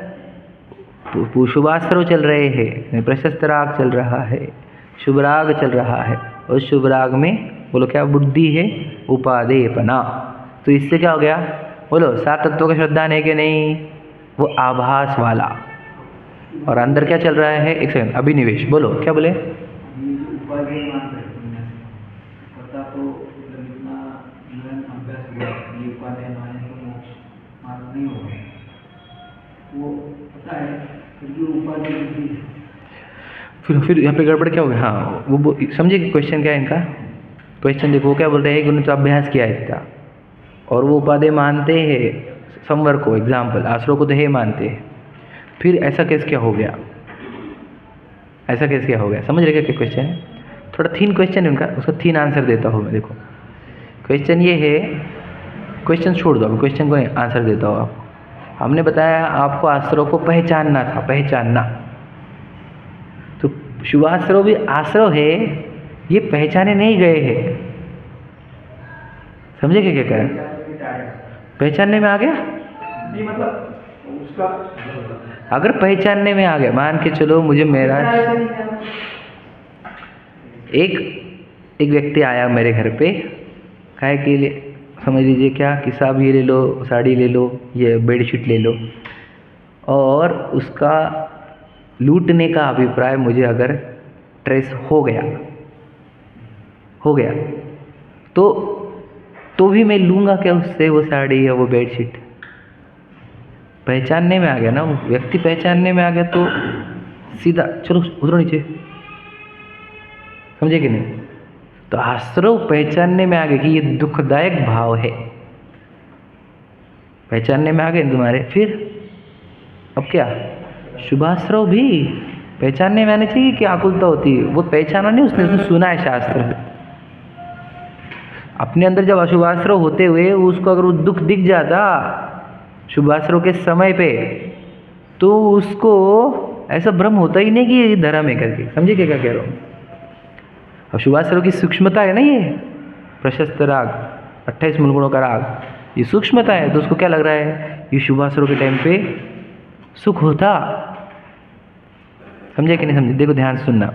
शुभास्त्र चल रहे हैं, प्रशस्त राग चल रहा है, शुभ राग चल रहा है, और शुभ राग में बोलो क्या बुद्धि है? उपादेयपना। तो इससे क्या हो गया? बोलो 7 तत्वों का श्रद्धा है कि नहीं? वो आभास वाला। और अंदर क्या चल रहा है? एक सेकंड, अभिनिवेश। बोलो क्या बोले? फिर यहाँ पे गड़बड़ क्या हो गया? हाँ वो समझे कि क्वेश्चन क्या है इनका? क्वेश्चन देखो क्या बोल रहे हैं कि उन्होंने तो अभ्यास किया है इतना, और वो उपादेय मानते हैं संवर को, एग्जाम्पल आश्रव को तो है मानते हैं। फिर ऐसा केस क्या हो गया, ऐसा केस क्या हो गया, समझ रहे क्या क्वेश्चन है? थोड़ा थीन क्वेश्चन है उनका, उसका थीन आंसर देता हूँ मैं। देखो क्वेश्चन ये है, क्वेश्चन छोड़ दो, अभी क्वेश्चन को आंसर देता हूँ आपको। हमने बताया आपको आश्रव को पहचानना था, पहचानना। तो शुभाश्रव भी आश्रव है, ये पहचाने नहीं गए हैं। समझे क्या कह रहे हैं? पहचानने में आ गया नहीं, मतलब उसका अगर पहचानने में आ गया, मान के चलो मुझे मेरा एक व्यक्ति आया मेरे घर पे, काहे के लिए, समझ लीजिए क्या कि साहब ये ले लो, साड़ी ले लो, ये बेडशीट ले लो, और उसका लूटने का अभिप्राय मुझे अगर ट्रेस हो गया तो भी मैं लूँगा क्या उससे वो साड़ी या वो बेडशीट? पहचानने में आ गया ना, वो व्यक्ति पहचानने में आ गया तो सीधा चलो उतरो नीचे, समझे कि नहीं? तो आश्रव पहचानने में आ गया कि ये दुखदायक भाव है, पहचानने में आ गए तुम्हारे। फिर अब क्या, शुभाश्रव भी पहचानने में आने चाहिए कि आकुलता होती है, वो पहचाना नहीं उसने सुना है शास्त्र से। अपने अंदर जब अशुभाश्रव होते हुए उसको अगर वो दुख दिख जाता शुभाश्रव के समय पे, तो उसको ऐसा भ्रम होता ही नहीं कि ये धर्म है करके। समझे क्या कह रहा हूँ? अब शुभाश्रव की सूक्ष्मता है ना, ये प्रशस्त राग, 28 मूल गुणों का राग, ये सूक्ष्मता है। तो उसको क्या लग रहा है, ये शुभाश्रव के टाइम पे सुख होता। समझे कि नहीं समझे? देखो ध्यान से सुनना,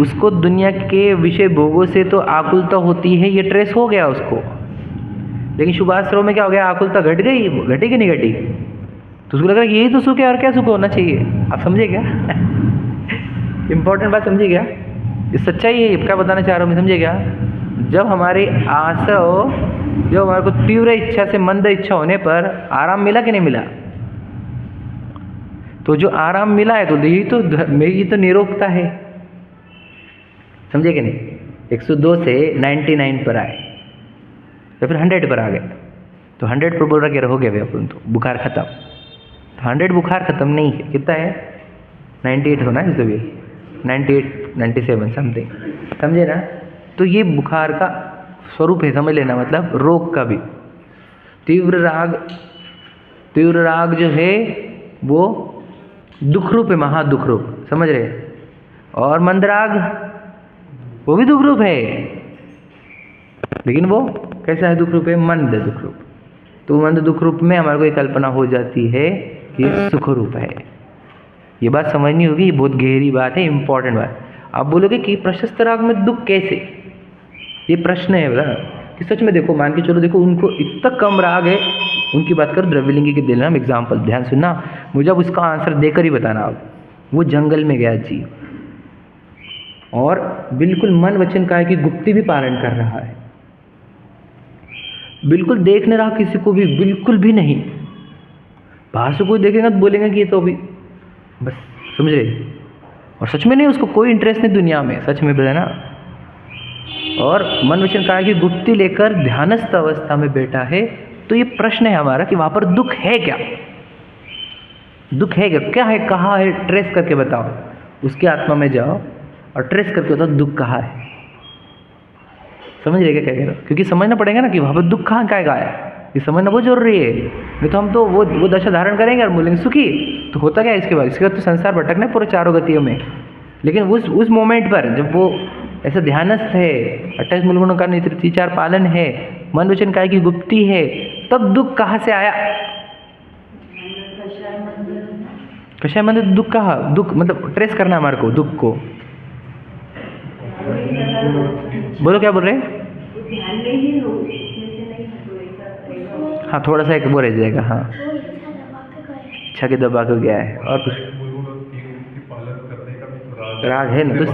उसको दुनिया के विषय भोगों से तो आकुलता होती है, ये ट्रेस हो गया उसको। लेकिन शुभाश्रव में क्या हो गया, आकुलता घट गई, घटी कि नहीं घटी? तो उसको लग रहा है कि यही तो सुख है और क्या सुख होना चाहिए। आप समझे क्या? इंपॉर्टेंट बात समझे क्या? ये सच्चाई है, क्या बताना चाह रहा हूँ मैं, समझे क्या? जब हमारे आश्रव, जब हमारे को तीव्र इच्छा से मंद इच्छा होने पर आराम मिला कि नहीं मिला? तो जो आराम मिला है तो यही तो मेरी तो निरोगता है। समझे कि नहीं? 102 से 99 पर आए या फिर 100 पर आ गए, तो 100 पर बोल रहा क्या हो गया भैया, तो बुखार खत्म। तो 100 बुखार खत्म नहीं है, कितना है? 98 होना है, जैसे भी 98 97 समथिंग, समझे ना? तो ये बुखार का स्वरूप है, समझ लेना, मतलब रोग का भी। तीव्र राग जो है वो दुख रूप है, महादुख रूप, समझ रहे? और मंदराग वो भी दुख रूप है, लेकिन वो कैसा है दुख रूप है? मंद दुख रूप। तो मंद दुख रूप में हमारे को एक कल्पना हो जाती है कि सुख रूप है। ये बात समझनी होगी, ये बहुत गहरी बात है, इंपॉर्टेंट बात। आप बोलोगे कि प्रशस्त राग में दुख कैसे, ये प्रश्न है बोला कि सच में देखो, मान के चलो, देखो उनको इतना कम राग है, उनकी बात करो, द्रव्यलिंगी के देना एग्जाम्पल, ध्यान सुनना मुझे, अब उसका आंसर देकर ही बताना। आप वो जंगल में गया जी, और बिल्कुल मन वचन काय की गुप्ती भी पालन कर रहा है, बिल्कुल देख नहीं रहा किसी को भी, बिल्कुल भी नहीं। बाहर से कोई देखेगा तो बोलेंगे कि ये तो अभी बस, समझ रहे? और सच में नहीं, उसको कोई इंटरेस्ट नहीं दुनिया में, सच में बोले ना। और मन वचन काय की गुप्ती लेकर ध्यानस्थ अवस्था में बैठा है। तो ये प्रश्न है हमारा कि वहां पर दुख है क्या? दुख है क्या है, कहाँ है? ट्रेस करके बताओ, उसकी आत्मा में जाओ और ट्रेस करके बताओ दुख कहाँ है। समझ रहे क्या कह रहे हो? क्योंकि समझना पड़ेगा ना कि वहाँ पर दुख कहाँ का है, ये समझना बहुत जरूरी है। नहीं तो हम तो वो दशा धारण करेंगे और बोलेंगे सुखी। तो होता क्या है इसके बाद तो संसार भटकना है पूरे चारों गतियों में। लेकिन उस मोमेंट पर जब वो ऐसा ध्यानस्थ है, 28 मूल गुणों का नेतृत्व 4 पालन है, मन वचन काय की गुप्ती है, तब दुख कहाँ से आया? कषाय मंदिर दुख कहाँ? दुख मतलब ट्रेस करना हमारे को दुख को। बोलो क्या बोल रहे हैं? हाँ थोड़ा सा एक वो रह जाएगा। हाँ इच्छा के दबा के गया है, और कुछ राग है ना, तो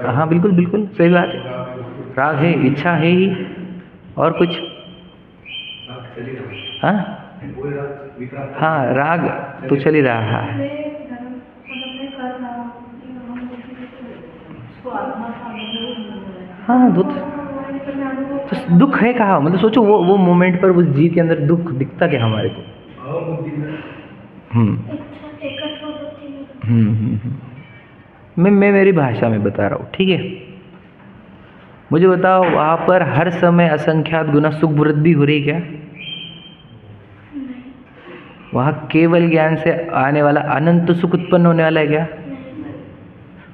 हाँ बिल्कुल बिल्कुल सही बात है, राग है, इच्छा है ही, और कुछ? हाँ राग तो चल ही रहा है। हाँ तो दुख है कहाँ? मतलब सोचो वो मोमेंट पर उस जीव के अंदर दुख दिखता क्या हमारे को? मैं मेरी भाषा में बता रहा हूँ, ठीक है। मुझे बताओ, वहाँ पर हर समय असंख्यात गुना सुख वृद्धि हो रही क्या? वहाँ केवल ज्ञान से आने वाला अनंत सुख उत्पन्न होने वाला है क्या?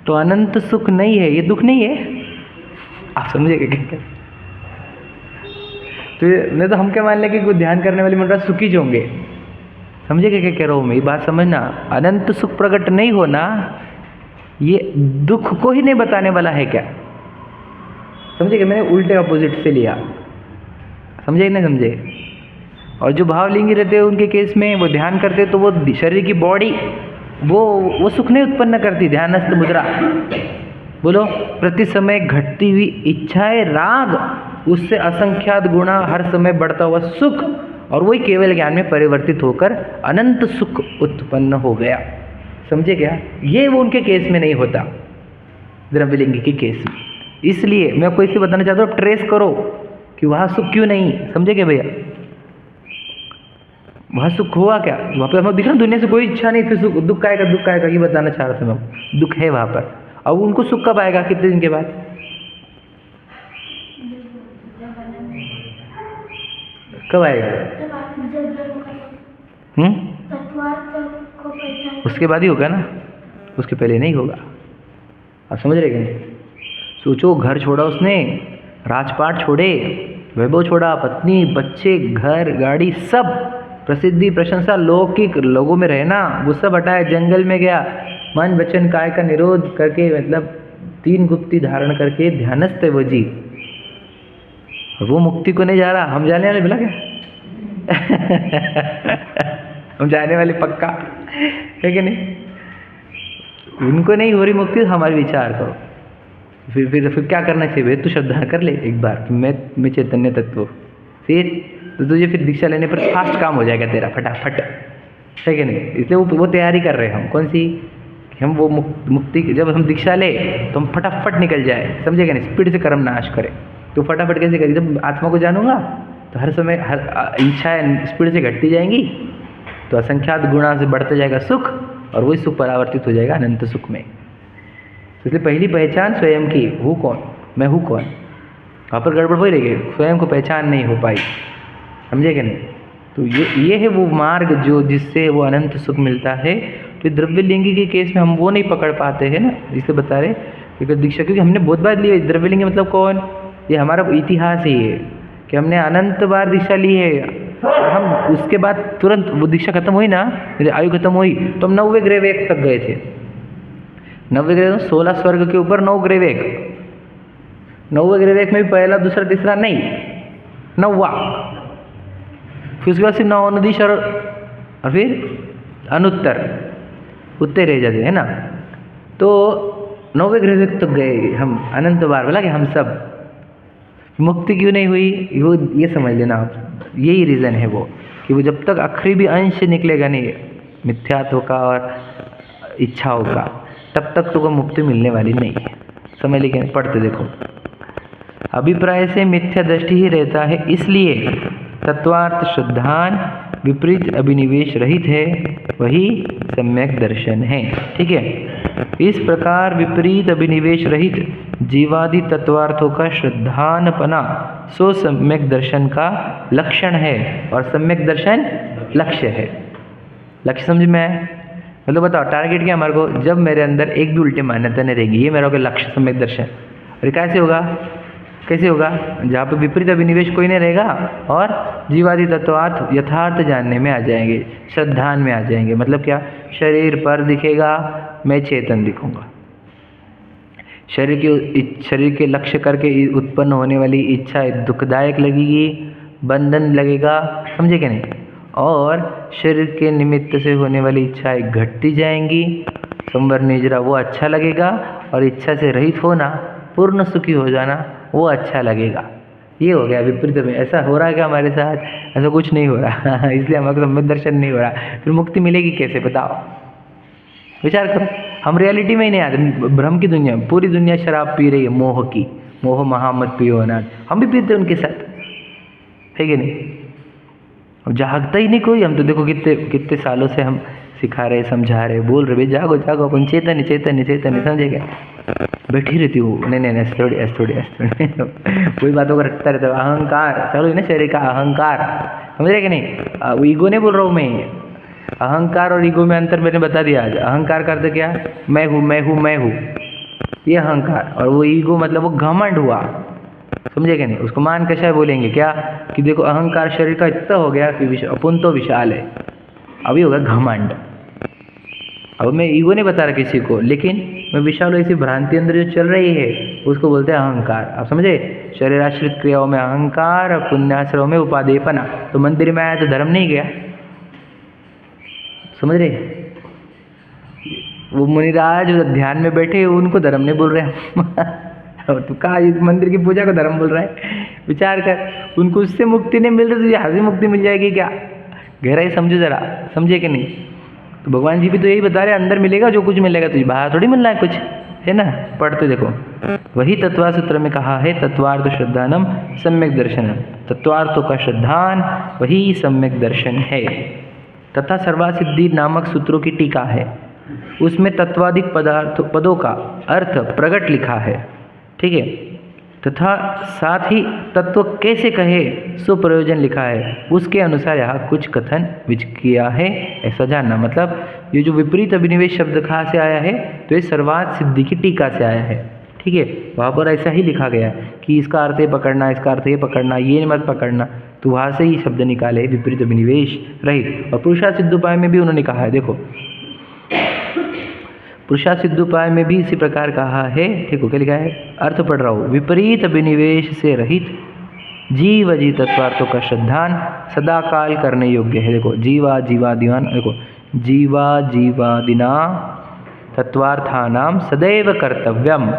तो अनंत सुख नहीं है, ये दुख नहीं है। आप समझेगा क्या? तो नहीं तो हम क्या मान लेंगे कि ध्यान करने वाले मंडल सुखी जो होंगे। समझेगा क्या कह रहा हूँ मैं? ये बात समझना, अनंत सुख प्रकट नहीं होना ये दुख को ही नहीं बताने वाला है क्या? समझेगा? मैंने उल्टे अपोजिट से लिया, समझे नहीं समझे? और जो भावलिंगी रहते हैं उनके केस में वो ध्यान करते तो वो शरीर की बॉडी वो सुख नहीं उत्पन्न करती। ध्यानस्थ मुद्रा, बोलो, प्रति समय घटती हुई इच्छाएं, राग, उससे असंख्यात गुणा हर समय बढ़ता हुआ सुख, और वही केवल ज्ञान में परिवर्तित होकर अनंत सुख उत्पन्न हो गया। समझे क्या? ये वो उनके केस में नहीं होता, द्रव्यलिंगी के केस में। इसलिए मैं आपको इसे बताना चाहता हूँ, ट्रेस करो कि वहाँ सुख क्यों नहीं। समझे क्या भैया? वहाँ सुख हुआ क्या? वहाँ पे हमें दिख रहा दुनिया से कोई इच्छा नहीं, फिर सुख दुख आएगा, दुख आएगा, ये बताना चाह रहा था मैं। दुख है वहाँ पर। अब उनको सुख कब आएगा? कितने दिन के बाद? कब आएगा? उसके बाद ही होगा ना, उसके पहले नहीं होगा। आप समझ रहे क्या? सोचो, घर छोड़ा उसने, राजपाट छोड़े, वैभव छोड़ा, पत्नी, बच्चे, घर, गाड़ी, सब, प्रसिद्धि, प्रशंसा, लौकिक लोगों में रहना, वो सब हटाया, जंगल में गया, मन वचन काय का निरोध करके, मतलब 3 गुप्ती धारण करके ध्यानस्थ है वो जी। वो मुक्ति को नहीं जा रहा, हम जाने वाले, बोला क्या? हम जाने वाले पक्का है कि नहीं? उनको नहीं हो रही मुक्ति, हमारे विचार करो। फिर क्या करना चाहिए? तू श्रद्धा कर ले एक बार कि मैं चैतन्य तत्व, फिर तो तुझे फिर दीक्षा लेने पर फास्ट काम हो जाएगा तेरा, फटाफट, है कि नहीं? इसलिए वो तैयारी कर रहे हैं हम। कौन सी? हम वो मुक्ति, जब हम दीक्षा ले तो हम फटाफट निकल जाए। समझेगा नहीं? स्पीड से कर्म नाश करें। तो फटाफट कैसे करें? जब आत्मा को जानूंगा तो हर समय हर इच्छाएं स्पीड से घटती जाएंगी, तो असंख्यात गुणा से बढ़ता जाएगा सुख, और वही सुख परावर्तित हो जाएगा अनंत सुख में। इसलिए पहली पहचान स्वयं की, हूँ कौन, मैं हूँ कौन। वहाँ पर गड़बड़ हो ही रही है, स्वयं को पहचान नहीं हो पाई। समझे कि नहीं? तो ये है वो मार्ग जो जिससे वो अनंत सुख मिलता है। तो द्रव्यलिंगी के केस में हम वो नहीं पकड़ पाते हैं ना, इसलिए बता रहे क्योंकि दीक्षा, क्योंकि हमने बहुत बार ली है। द्रव्यलिंगी मतलब कौन? ये हमारा इतिहास ही है कि हमने अनंत बार दीक्षा ली है। हम उसके बाद तुरंत वो दीक्षा खत्म हुई ना, आयु खत्म हुई, तो हम 9वें ग्रह वेग तक गए थे। 9वें ग्रह 16 स्वर्ग के ऊपर 9 ग्रह वेग। 9वें ग्रह वेग में भी पहला, दूसरा, तीसरा नहीं, 9वां। फिर उसके बाद सिर्फ 9 अनुदिश और फिर अनुत्तर, उत्तर रह जाते है ना। तो 9वें ग्रह वेग तक गए हम अनंत बार। बोला कि हम सब मुक्ति क्यों नहीं हुई? वो ये समझ लेना आप, यही रीज़न है वो, कि वो जब तक आखिरी भी अंश निकलेगा नहीं मिथ्यात्व का और इच्छाओं का, तब तक तो वो मुक्ति मिलने वाली नहीं है। समझ लेकिन पढ़ते देखो, अभिप्राय से मिथ्या दृष्टि ही रहता है, इसलिए तत्वार्थ शुद्धान विपरीत अभिनिवेश रहित है, वही सम्यक दर्शन है। ठीक है? इस प्रकार विपरीत अभिनिवेश रहित जीवादि तत्वार्थों का श्रद्धानपना सो सम्यक दर्शन का लक्षण है, और सम्यक दर्शन लक्ष्य है। लक्ष्य समझ में आया? मतलब बताओ टारगेट क्या हमारे को? जब मेरे अंदर एक भी उल्टी मान्यता नहीं रहेगी, ये मेरा होगा लक्ष्य, सम्यक दर्शन। अरे कैसे होगा? कैसे होगा? जहाँ पे विपरीत अभिनिवेश कोई नहीं रहेगा और जीवादि तत्वार्थ यथार्थ जानने में आ जाएंगे, श्रद्धान में आ जाएंगे। मतलब क्या? शरीर पर दिखेगा, मैं चेतन दिखूंगा। शरीर के लक्ष्य करके उत्पन्न होने वाली इच्छा दुखदायक लगेगी, बंधन लगेगा। समझे क्या नहीं? और शरीर के निमित्त से होने वाली इच्छाएं घटती जाएंगी, संवर निजरा वो अच्छा लगेगा, और इच्छा से रहित होना, पूर्ण सुखी हो जाना, वो अच्छा लगेगा। ये हो गया विपरीत में। ऐसा हो रहा है क्या हमारे साथ? ऐसा कुछ नहीं हो रहा इसलिए हमारे सम्यक दर्शन नहीं हो रहा। फिर मुक्ति मिलेगी कैसे? बताओ, विचार करो। हम रियलिटी में ही नहीं आते, भ्रम की दुनिया, पूरी दुनिया शराब पी रही है, मोह की, मोह महामत पियो अनाथ, हम भी पीते उनके साथ, है कि नहीं? अब जागता ही नहीं कोई। हम तो देखो कितने सालों से हम सिखा रहे, समझा रहे, बोल रहे, भाई जागो जागो, अपन चैतन्य चैतन्य चैतन्य, समझे क्या? बैठी रहती हूँ, नहीं नहीं ऐसे थोड़ी ऐसे थोड़ी ऐसे थोड़ी कोई बातों को रखता रहता है, अहंकार चलो है ना, शरीर का अहंकार, समझ रहे कि नहीं? वो ईगो नहीं बोल रहा हूँ मैं, अहंकार और ईगो में अंतर मैंने बता दिया आज। अहंकार करते क्या, मैं हूँ मैं हूँ मैं हूँ, ये अहंकार। और वो ईगो मतलब वो घमंड हुआ, समझे क्या नहीं? उसको मान कैसा बोलेंगे क्या कि देखो अहंकार शरीर का इतना हो गया कि अपन तो विशाल है, अभी होगा घमंड। अब मैं ईगो नहीं बता रहा किसी को, लेकिन मैं विशाल ऐसी भ्रांति अंदर जो चल रही है उसको बोलते हैं अहंकार। आप समझे? शरीराश्रित क्रियाओं में अहंकार, पुण्याश्रम में उपादेयपना। तो मंदिर में आया तो धर्म नहीं गया, समझ रहे? वो मुनिराज ध्यान में बैठे उनको धर्म नहीं बोल रहे तो कहा मंदिर की पूजा को धर्म बोल रहा है? विचार कर, उनको उससे मुक्ति नहीं मिल रही, तुझे हाजिर मुक्ति मिल जाएगी क्या? गहराई समझो जरा, समझे कि नहीं? तो भगवान जी भी तो यही बता रहे, अंदर मिलेगा जो कुछ मिलेगा, तुझे बाहर थोड़ी मिलना है कुछ, है ना? पढ़ते देखो, वही तत्वा सूत्र में कहा है, तत्वार्थ श्रद्धानम सम्यक दर्शनम। तत्वार्थों का श्रद्धान वही सम्यक दर्शन है। तथा सर्वासिद्धि नामक सूत्रों की टीका है, उसमें तत्वाधिक पदों का अर्थ प्रकट लिखा है, ठीक है? तथा साथ ही तत्व कैसे कहे सो प्रयोजन लिखा है, उसके अनुसार यहाँ कुछ कथन विच किया है, ऐसा जानना। मतलब ये जो विपरीत अभिनिवेश शब्द कहाँ से आया है, तो ये सर्वार्थ सिद्धि की टीका से आया है, ठीक है? वहाँ पर ऐसा ही लिखा गया है कि इसका अर्थ ये पकड़ना, इसका अर्थ ये पकड़ना, ये मत पकड़ना, तो वहाँ से ही शब्द निकाले विपरीत अभिनिवेश रहित। और पुरुषार्थ सिद्धोपाय में भी उन्होंने कहा है, देखो पुरुषार्थ सिद्धोपाय में भी इसी प्रकार कहा है, ठीक हो? क्या लिखा है? अर्थ पढ़ रहा हूँ, विपरीत अभिनिवेश से रहित जीव जी तत्वार्थों का श्रद्धान सदा काल करने योग्य है। देखो जीवा जीवादिवान, देखो जीवा जीवादिना तत्वार्थानाम सदैव कर्तव्यम।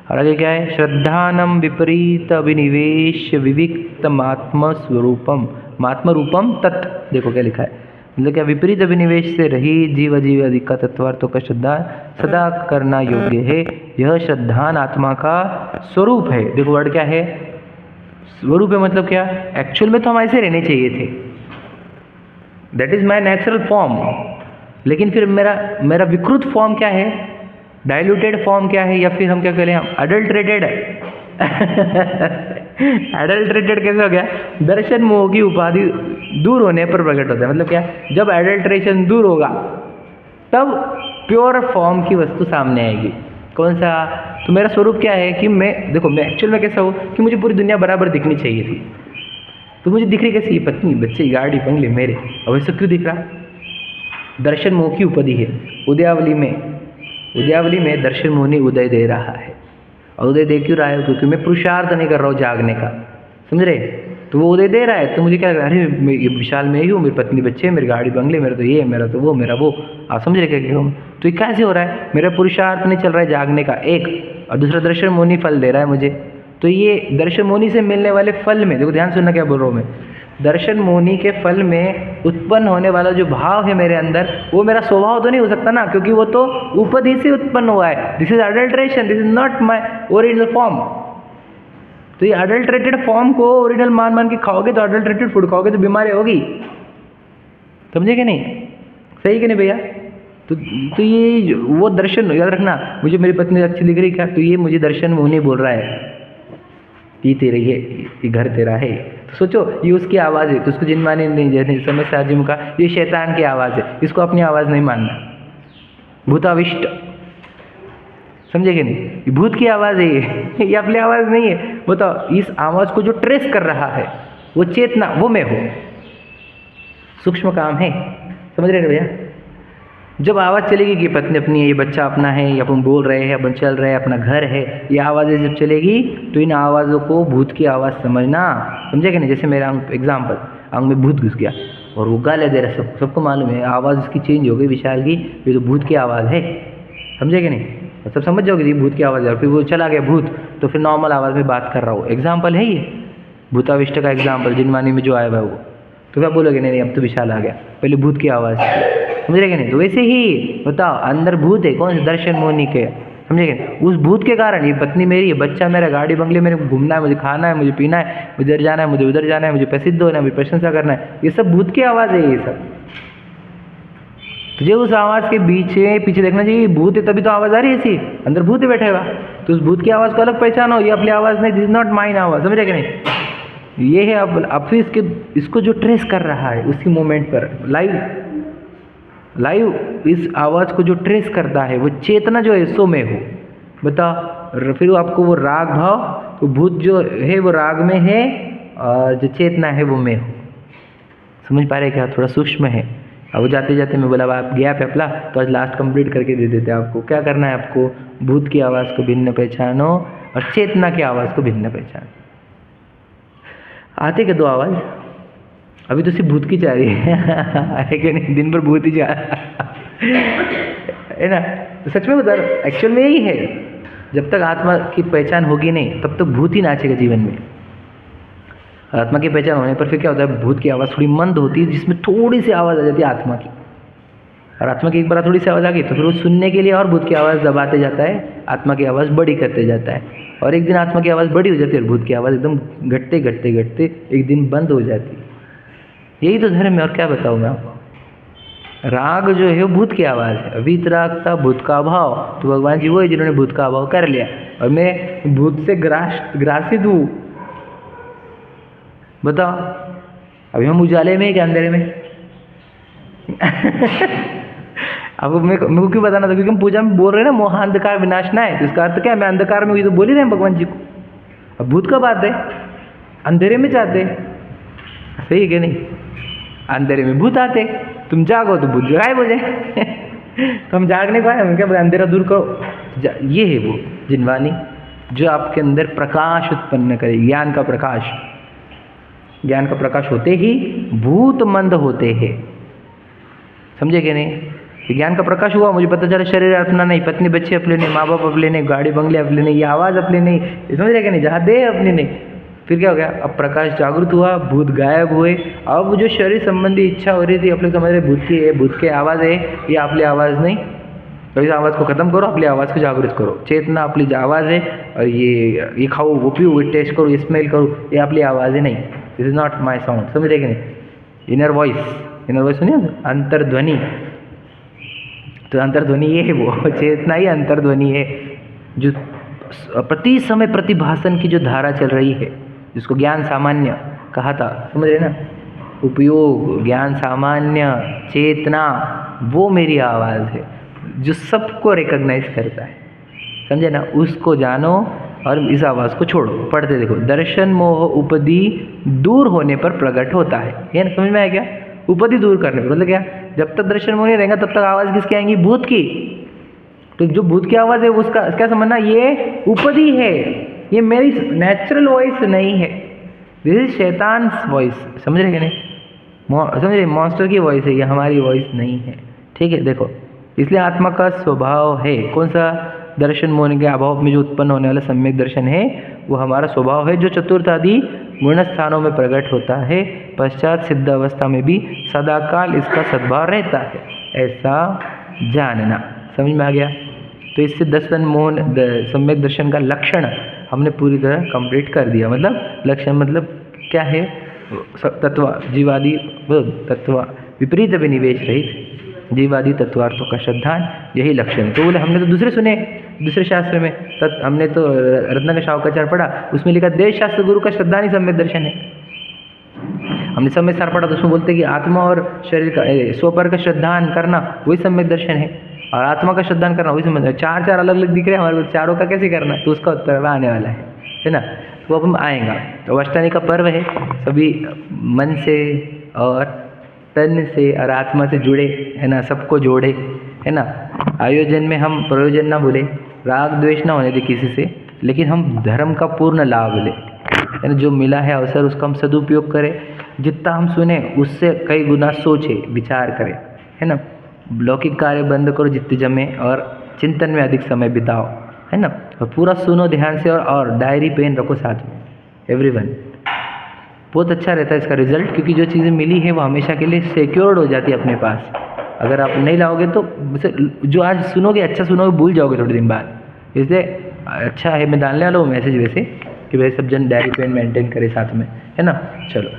और आगे क्या है? श्रद्धानम विपरीत अभिनिवेश विविक्तमात्म स्वरूपम मात्म रूपम तत्। देखो क्या लिखा है, मतलब क्या? विपरीत अभिनिवेश से रही जीव जीव आदि का तत्वार्थों का श्रद्धा सदा करना योग्य है, यह श्रद्धान आत्मा का स्वरूप है। देखो वर्ड क्या है? स्वरूप है, मतलब क्या? एक्चुअल में तो हम ऐसे रहने चाहिए थे, that is my natural form, लेकिन फिर मेरा विकृत फॉर्म क्या है, डाइल्यूटेड फॉर्म क्या है, या फिर हम क्या कह रहे हैं, अडल्ट्रेटेड एडल्ट्रेटेड कैसे हो गया? दर्शन मोह की उपाधि दूर होने पर प्रकट होता है। मतलब क्या? जब एडल्ट्रेशन दूर होगा तब प्योर फॉर्म की वस्तु सामने आएगी। कौन सा? तो मेरा स्वरूप क्या है कि मैं, देखो मैं एक्चुअल में कैसा हूँ कि मुझे पूरी दुनिया बराबर दिखनी चाहिए थी, तो मुझे दिख रही कैसी? पत्नी बच्चे गाड़ी बंगले मेरे, अब ऐसा क्यों दिख रहा? दर्शन मोह की उपाधि है। उदयावली में दर्शन मोह ने उदय दे रहा है, और उदय दे क्यों रहा है? क्योंकि मैं पुरुषार्थ नहीं कर रहा हूँ जागने का, समझ रहे? तो वो उदय दे रहा है, तो मुझे क्या लग रहा है? अरे मैं ये विशाल में ही हूँ, मेरी पत्नी बच्चे, मेरी गाड़ी बंगले, मेरा तो ये, मेरा तो वो, मेरा वो। आप समझ रहे क्या हूँ? तो ये कैसे हो रहा है? मेरा पुरुषार्थ नहीं चल रहा है जागने का, एक, और दूसरा दर्शन मोनी फल दे रहा है मुझे। तो ये दर्शन मोनी से मिलने वाले फल में, देखो ध्यान सुनना क्या बोल रहा हूँ मैं, दर्शन मोनी के फल में उत्पन्न होने वाला जो भाव है मेरे अंदर, वो मेरा स्वभाव तो नहीं हो सकता ना, क्योंकि वो तो उपाधि से उत्पन्न हुआ है। This is adulteration, this is not my original form. तो ये अडल्ट्रेटेड फॉर्म को ओरिजिनल मान के खाओगे तो अडल्ट्रेटेड फूड खाओगे तो बीमारी होगी, समझे कि नहीं? सही कि नहीं भैया? तो ये वो दर्शन याद रखना, मुझे मेरी पत्नी अच्छी दिख रही क्या, तो ये मुझे दर्शन मोनी बोल रहा है, ये तेरी है, ये घर तेरा है। तो सोचो ये उसकी आवाज़ है, तो उसको जिन माने नहीं, जैसे समय से आजिम का ये शैतान की आवाज़ है, इसको अपनी आवाज़ नहीं मानना, भूताविष्ट, समझे कि नहीं? ये भूत की आवाज़ है, ये अपनी आवाज़ नहीं है। बताओ, इस आवाज़ को जो ट्रेस कर रहा है वो चेतना, वो मैं हूँ, सूक्ष्म काम है, समझ रहे भैया? जब आवाज़ चलेगी कि पत्नी अपनी है, ये बच्चा अपना है, ये अपन बोल रहे हैं, अपन चल रहे हैं, अपना घर है, ये आवाज़ें जब चलेगी तो इन आवाज़ों को भूत की आवाज़ समझना, समझे कि नहीं? जैसे मेरा एग्जाम्पल, आंग में भूत घुस गया और वो गाले दे रहा, सबको मालूम है, आवाज़ इसकी चेंज हो गई विशाल की, ये तो भूत की आवाज़ है, समझे कि नहीं? सब समझ जाओगे ये भूत की आवाज़ है, और फिर वो चला गया भूत, तो फिर नॉर्मल आवाज़ में बात कर रहा हूँ। एग्जाम्पल है ये भूताविष्ट का एग्जाम्पल, जिनवानी में जो आया हुआ है वो, तो क्या बोलोगे? नहीं अब तो विशाल आ गया, पहले भूत की आवाज़, समझ रहे कि नहीं? तो वैसे ही बताओ, अंदर भूत है, कौन से? दर्शन मोनी के, समझे कि? उस भूत के कारण ये पत्नी मेरी है, बच्चा मेरा, गाड़ी बंगले मेरे को घूमना है, मुझे खाना है, मुझे पीना है, मुझे इधर जाना है, मुझे उधर जाना है, मुझे प्रसिद्ध होना है, मुझे प्रशंसा करना है, ये सब भूत की आवाज़ है, ये सब, तुझे उस आवाज़ के पीछे देखना चाहिए, भूत है तभी तो आवाज़ आ रही है ऐसी, अंदर भूत ही बैठेगा, तो उस भूत की आवाज़ को अलग पहचानो, ये अपनी आवाज़ नहीं, दिस इज नॉट माइन आवाज़, समझे कि नहीं। ये है अब फिर इसको जो ट्रेस कर रहा है उसकी मोमेंट पर लाइव इस आवाज़ को जो ट्रेस करता है वो चेतना जो है सो में हो, बता। फिर आपको वो राग भाव, तो भूत जो है वो राग में है और जो चेतना है वो में हो, समझ पा रहे क्या, थोड़ा सूक्ष्म है। अब वो जाते जाते मैं बोला आप गैप है अपना, तो आज लास्ट कंप्लीट करके दे देते हैं आपको। क्या करना है आपको, भूत की आवाज़ को भिन्न पहचानो और चेतना की आवाज़ को भिन्न पहचानो। आते क्या दो आवाज़, अभी तो सिर्फ भूत की जा रही है कि नहीं, दिन भर भूत ही जा है ना। तो सच में बता रहा, एक्चुअल में यही है, जब तक आत्मा की पहचान होगी नहीं तब तक भूत ही नाचेगा जीवन में। आत्मा की पहचान होने पर फिर क्या होता है, भूत की आवाज़ थोड़ी मंद होती है, जिसमें थोड़ी सी आवाज़ आ जाती है आत्मा की, और आत्मा की एक बार थोड़ी सी आवाज़ आ गई तो फिर वो सुनने के लिए और भूत की आवाज़ दबाते जाता है, आत्मा की आवाज़ बड़ी करते जाता है, और एक दिन आत्मा की आवाज़ बड़ी हो जाती है और भूत की आवाज़ एकदम घटते घटते घटते एक दिन बंद हो जाती है। यही तो धर्म है, और क्या बताऊँ मैं आपको। राग जो है वो भूत की आवाज़ है, वीतरागता भूत का अभाव, तो भगवान जी वो है जिन्होंने भूत का अभाव कर लिया, और मैं भूत से ग्रासित हूँ। बताओ, अभी हम उजाले में क्या अंधेरे में आपको मेरे को क्यों बताना था, क्योंकि हम पूजा में बोल रहे हैं ना मोहांधकार विनाशना है, तो इसका अर्थ क्या है, मैं अंधकार में हुई तो बोल ही रहे हैं भगवान जी को। अब भूत का बात है, अंधेरे में जाते, सही है कि नहीं, अंधेरे में भूत आते, तुम जागो तो भूत गायब हो जाए तो हम जागने को आए, हम क्या बोले अंधेरा दूर करो। ये है वो जिनवानी जो आपके अंदर प्रकाश उत्पन्न करे, ज्ञान का प्रकाश। ज्ञान का प्रकाश होते ही भूत मंद होते हैं, समझे कि नहीं। ज्ञान का प्रकाश हुआ, मुझे पता चला शरीर अपना नहीं, पत्नी बच्चे अपने नहीं, माँ बाप अपने नहीं, गाड़ी बंगले अपने नहीं, ये आवाज़ अपने नहीं, समझ रहे कि नहीं, जहाँ दे अपने नहीं। फिर क्या हो गया, अब प्रकाश जागृत हुआ, भूत गायब हुए। अब जो शरीर संबंधी इच्छा हो रही थी, आप लोग समझ रहे भूत की है, भूत की आवाज़ है, ये आपली आवाज़ नहीं। तो इस आवाज़ को ख़त्म करो, अपनी आवाज़ को जागृत करो। चेतना अपनी आवाज़ है, और ये खाओ, वो पीओ, ये टेस्ट करो, ये स्मेल करो, ये अपनी आवाज़ है नहीं, this is not my sound, समझ रहे कि नहीं। इनर वॉइस सुनिए, अंतर्ध्वनि, तो अंतर्ध्वनि ये है, वो चेतना ही अंतर्ध्वनि है, जो प्रति समय प्रतिभासन की जो धारा चल रही है, जिसको ज्ञान सामान्य कहा था, समझ रहे ना, उपयोग, ज्ञान सामान्य, चेतना, वो मेरी आवाज़ है जो सबको रिकॉग्नाइज करता है, समझे ना। उसको जानो और इस आवाज़ को छोड़ो। पढ़ते देखो, दर्शन मोह उपदि दूर होने पर प्रकट होता है, ये ना, समझ में आया क्या, उपदि दूर करने पर, मतलब क्या, जब तक दर्शन मोह नहीं रहेगा तब तक आवाज़ किसकी आएंगी, भूत की। तो जो भूत की आवाज़ है उसका क्या समझना, ये उपदि है, ये मेरी नेचुरल वॉइस नहीं है, दिस इज शैतान वॉइस, समझ रहे कि नहीं, समझ रहे, मॉन्स्टर की वॉइस है, ये हमारी वॉइस नहीं है, ठीक है। देखो, इसलिए आत्मा का स्वभाव है कौन सा, दर्शन मोह के अभाव में जो उत्पन्न होने वाला सम्यक दर्शन है, वो हमारा स्वभाव है, जो चतुर्थ आदि गुण स्थानों में प्रकट होता है, पश्चात सिद्ध अवस्था में भी सदाकाल इसका सद्भाव रहता है, ऐसा जानना। समझ में आ गया। तो इससे दर्शन मोह सम्यक दर्शन का लक्षण हमने पूरी तरह कंप्लीट कर दिया। मतलब लक्षण मतलब क्या है, तत्व जीवादि तत्व विपरीत विनिवेश रहित जीवादि तत्वार्थों का श्रद्धान, यही लक्षण। तो बोले हमने तो दूसरे सुने, दूसरे शास्त्र में हमने तो रत्नाकर शावकाचार्य पढ़ा, उसमें लिखा देश शास्त्र गुरु का श्रद्धान ही सम्यक दर्शन है। हमने सम्यक सार पढ़ा तो उसमें बोलते कि आत्मा और शरीर का स्वपर का श्रद्धान करना वही सम्यक दर्शन है, और आत्मा का श्रद्धान करना वही सम्यक। चार चार अलग अलग दिख रहे हैं हमारे को, चारों का कैसे करना, तो उसका उत्तर आने वाला है ना। तो अब हम आएगा, तो अष्टानी का पर्व है, सभी मन से और तन से और आत्मा से जुड़े, है ना, सबको जोड़े, है ना। आयोजन में हम प्रयोजन ना भूले, राग द्वेष ना होने दे किसी से, लेकिन हम धर्म का पूर्ण लाभ लें, है ना। जो मिला है अवसर उसका हम सदुपयोग करें, जितना हम सुने उससे कई गुना सोचे विचार करें, है ना। लौकिक कार्य बंद करो जितने जमे, और चिंतन में अधिक समय बिताओ, है ना। और पूरा सुनो ध्यान से, और डायरी पेन रखो साथ में, एवरीवन। बहुत अच्छा रहता है इसका रिजल्ट, क्योंकि जो चीज़ें मिली है वो हमेशा के लिए सिक्योर्ड हो जाती है अपने पास। अगर आप नहीं लाओगे तो जो आज सुनोगे, अच्छा सुनोगे, भूल जाओगे थोड़े दिन बाद। इसलिए अच्छा है, मैं डालने वाला हूँ मैसेज वैसे कि भाई सब जन डायरी पेन मेंटेन करें साथ में, है ना। चलो।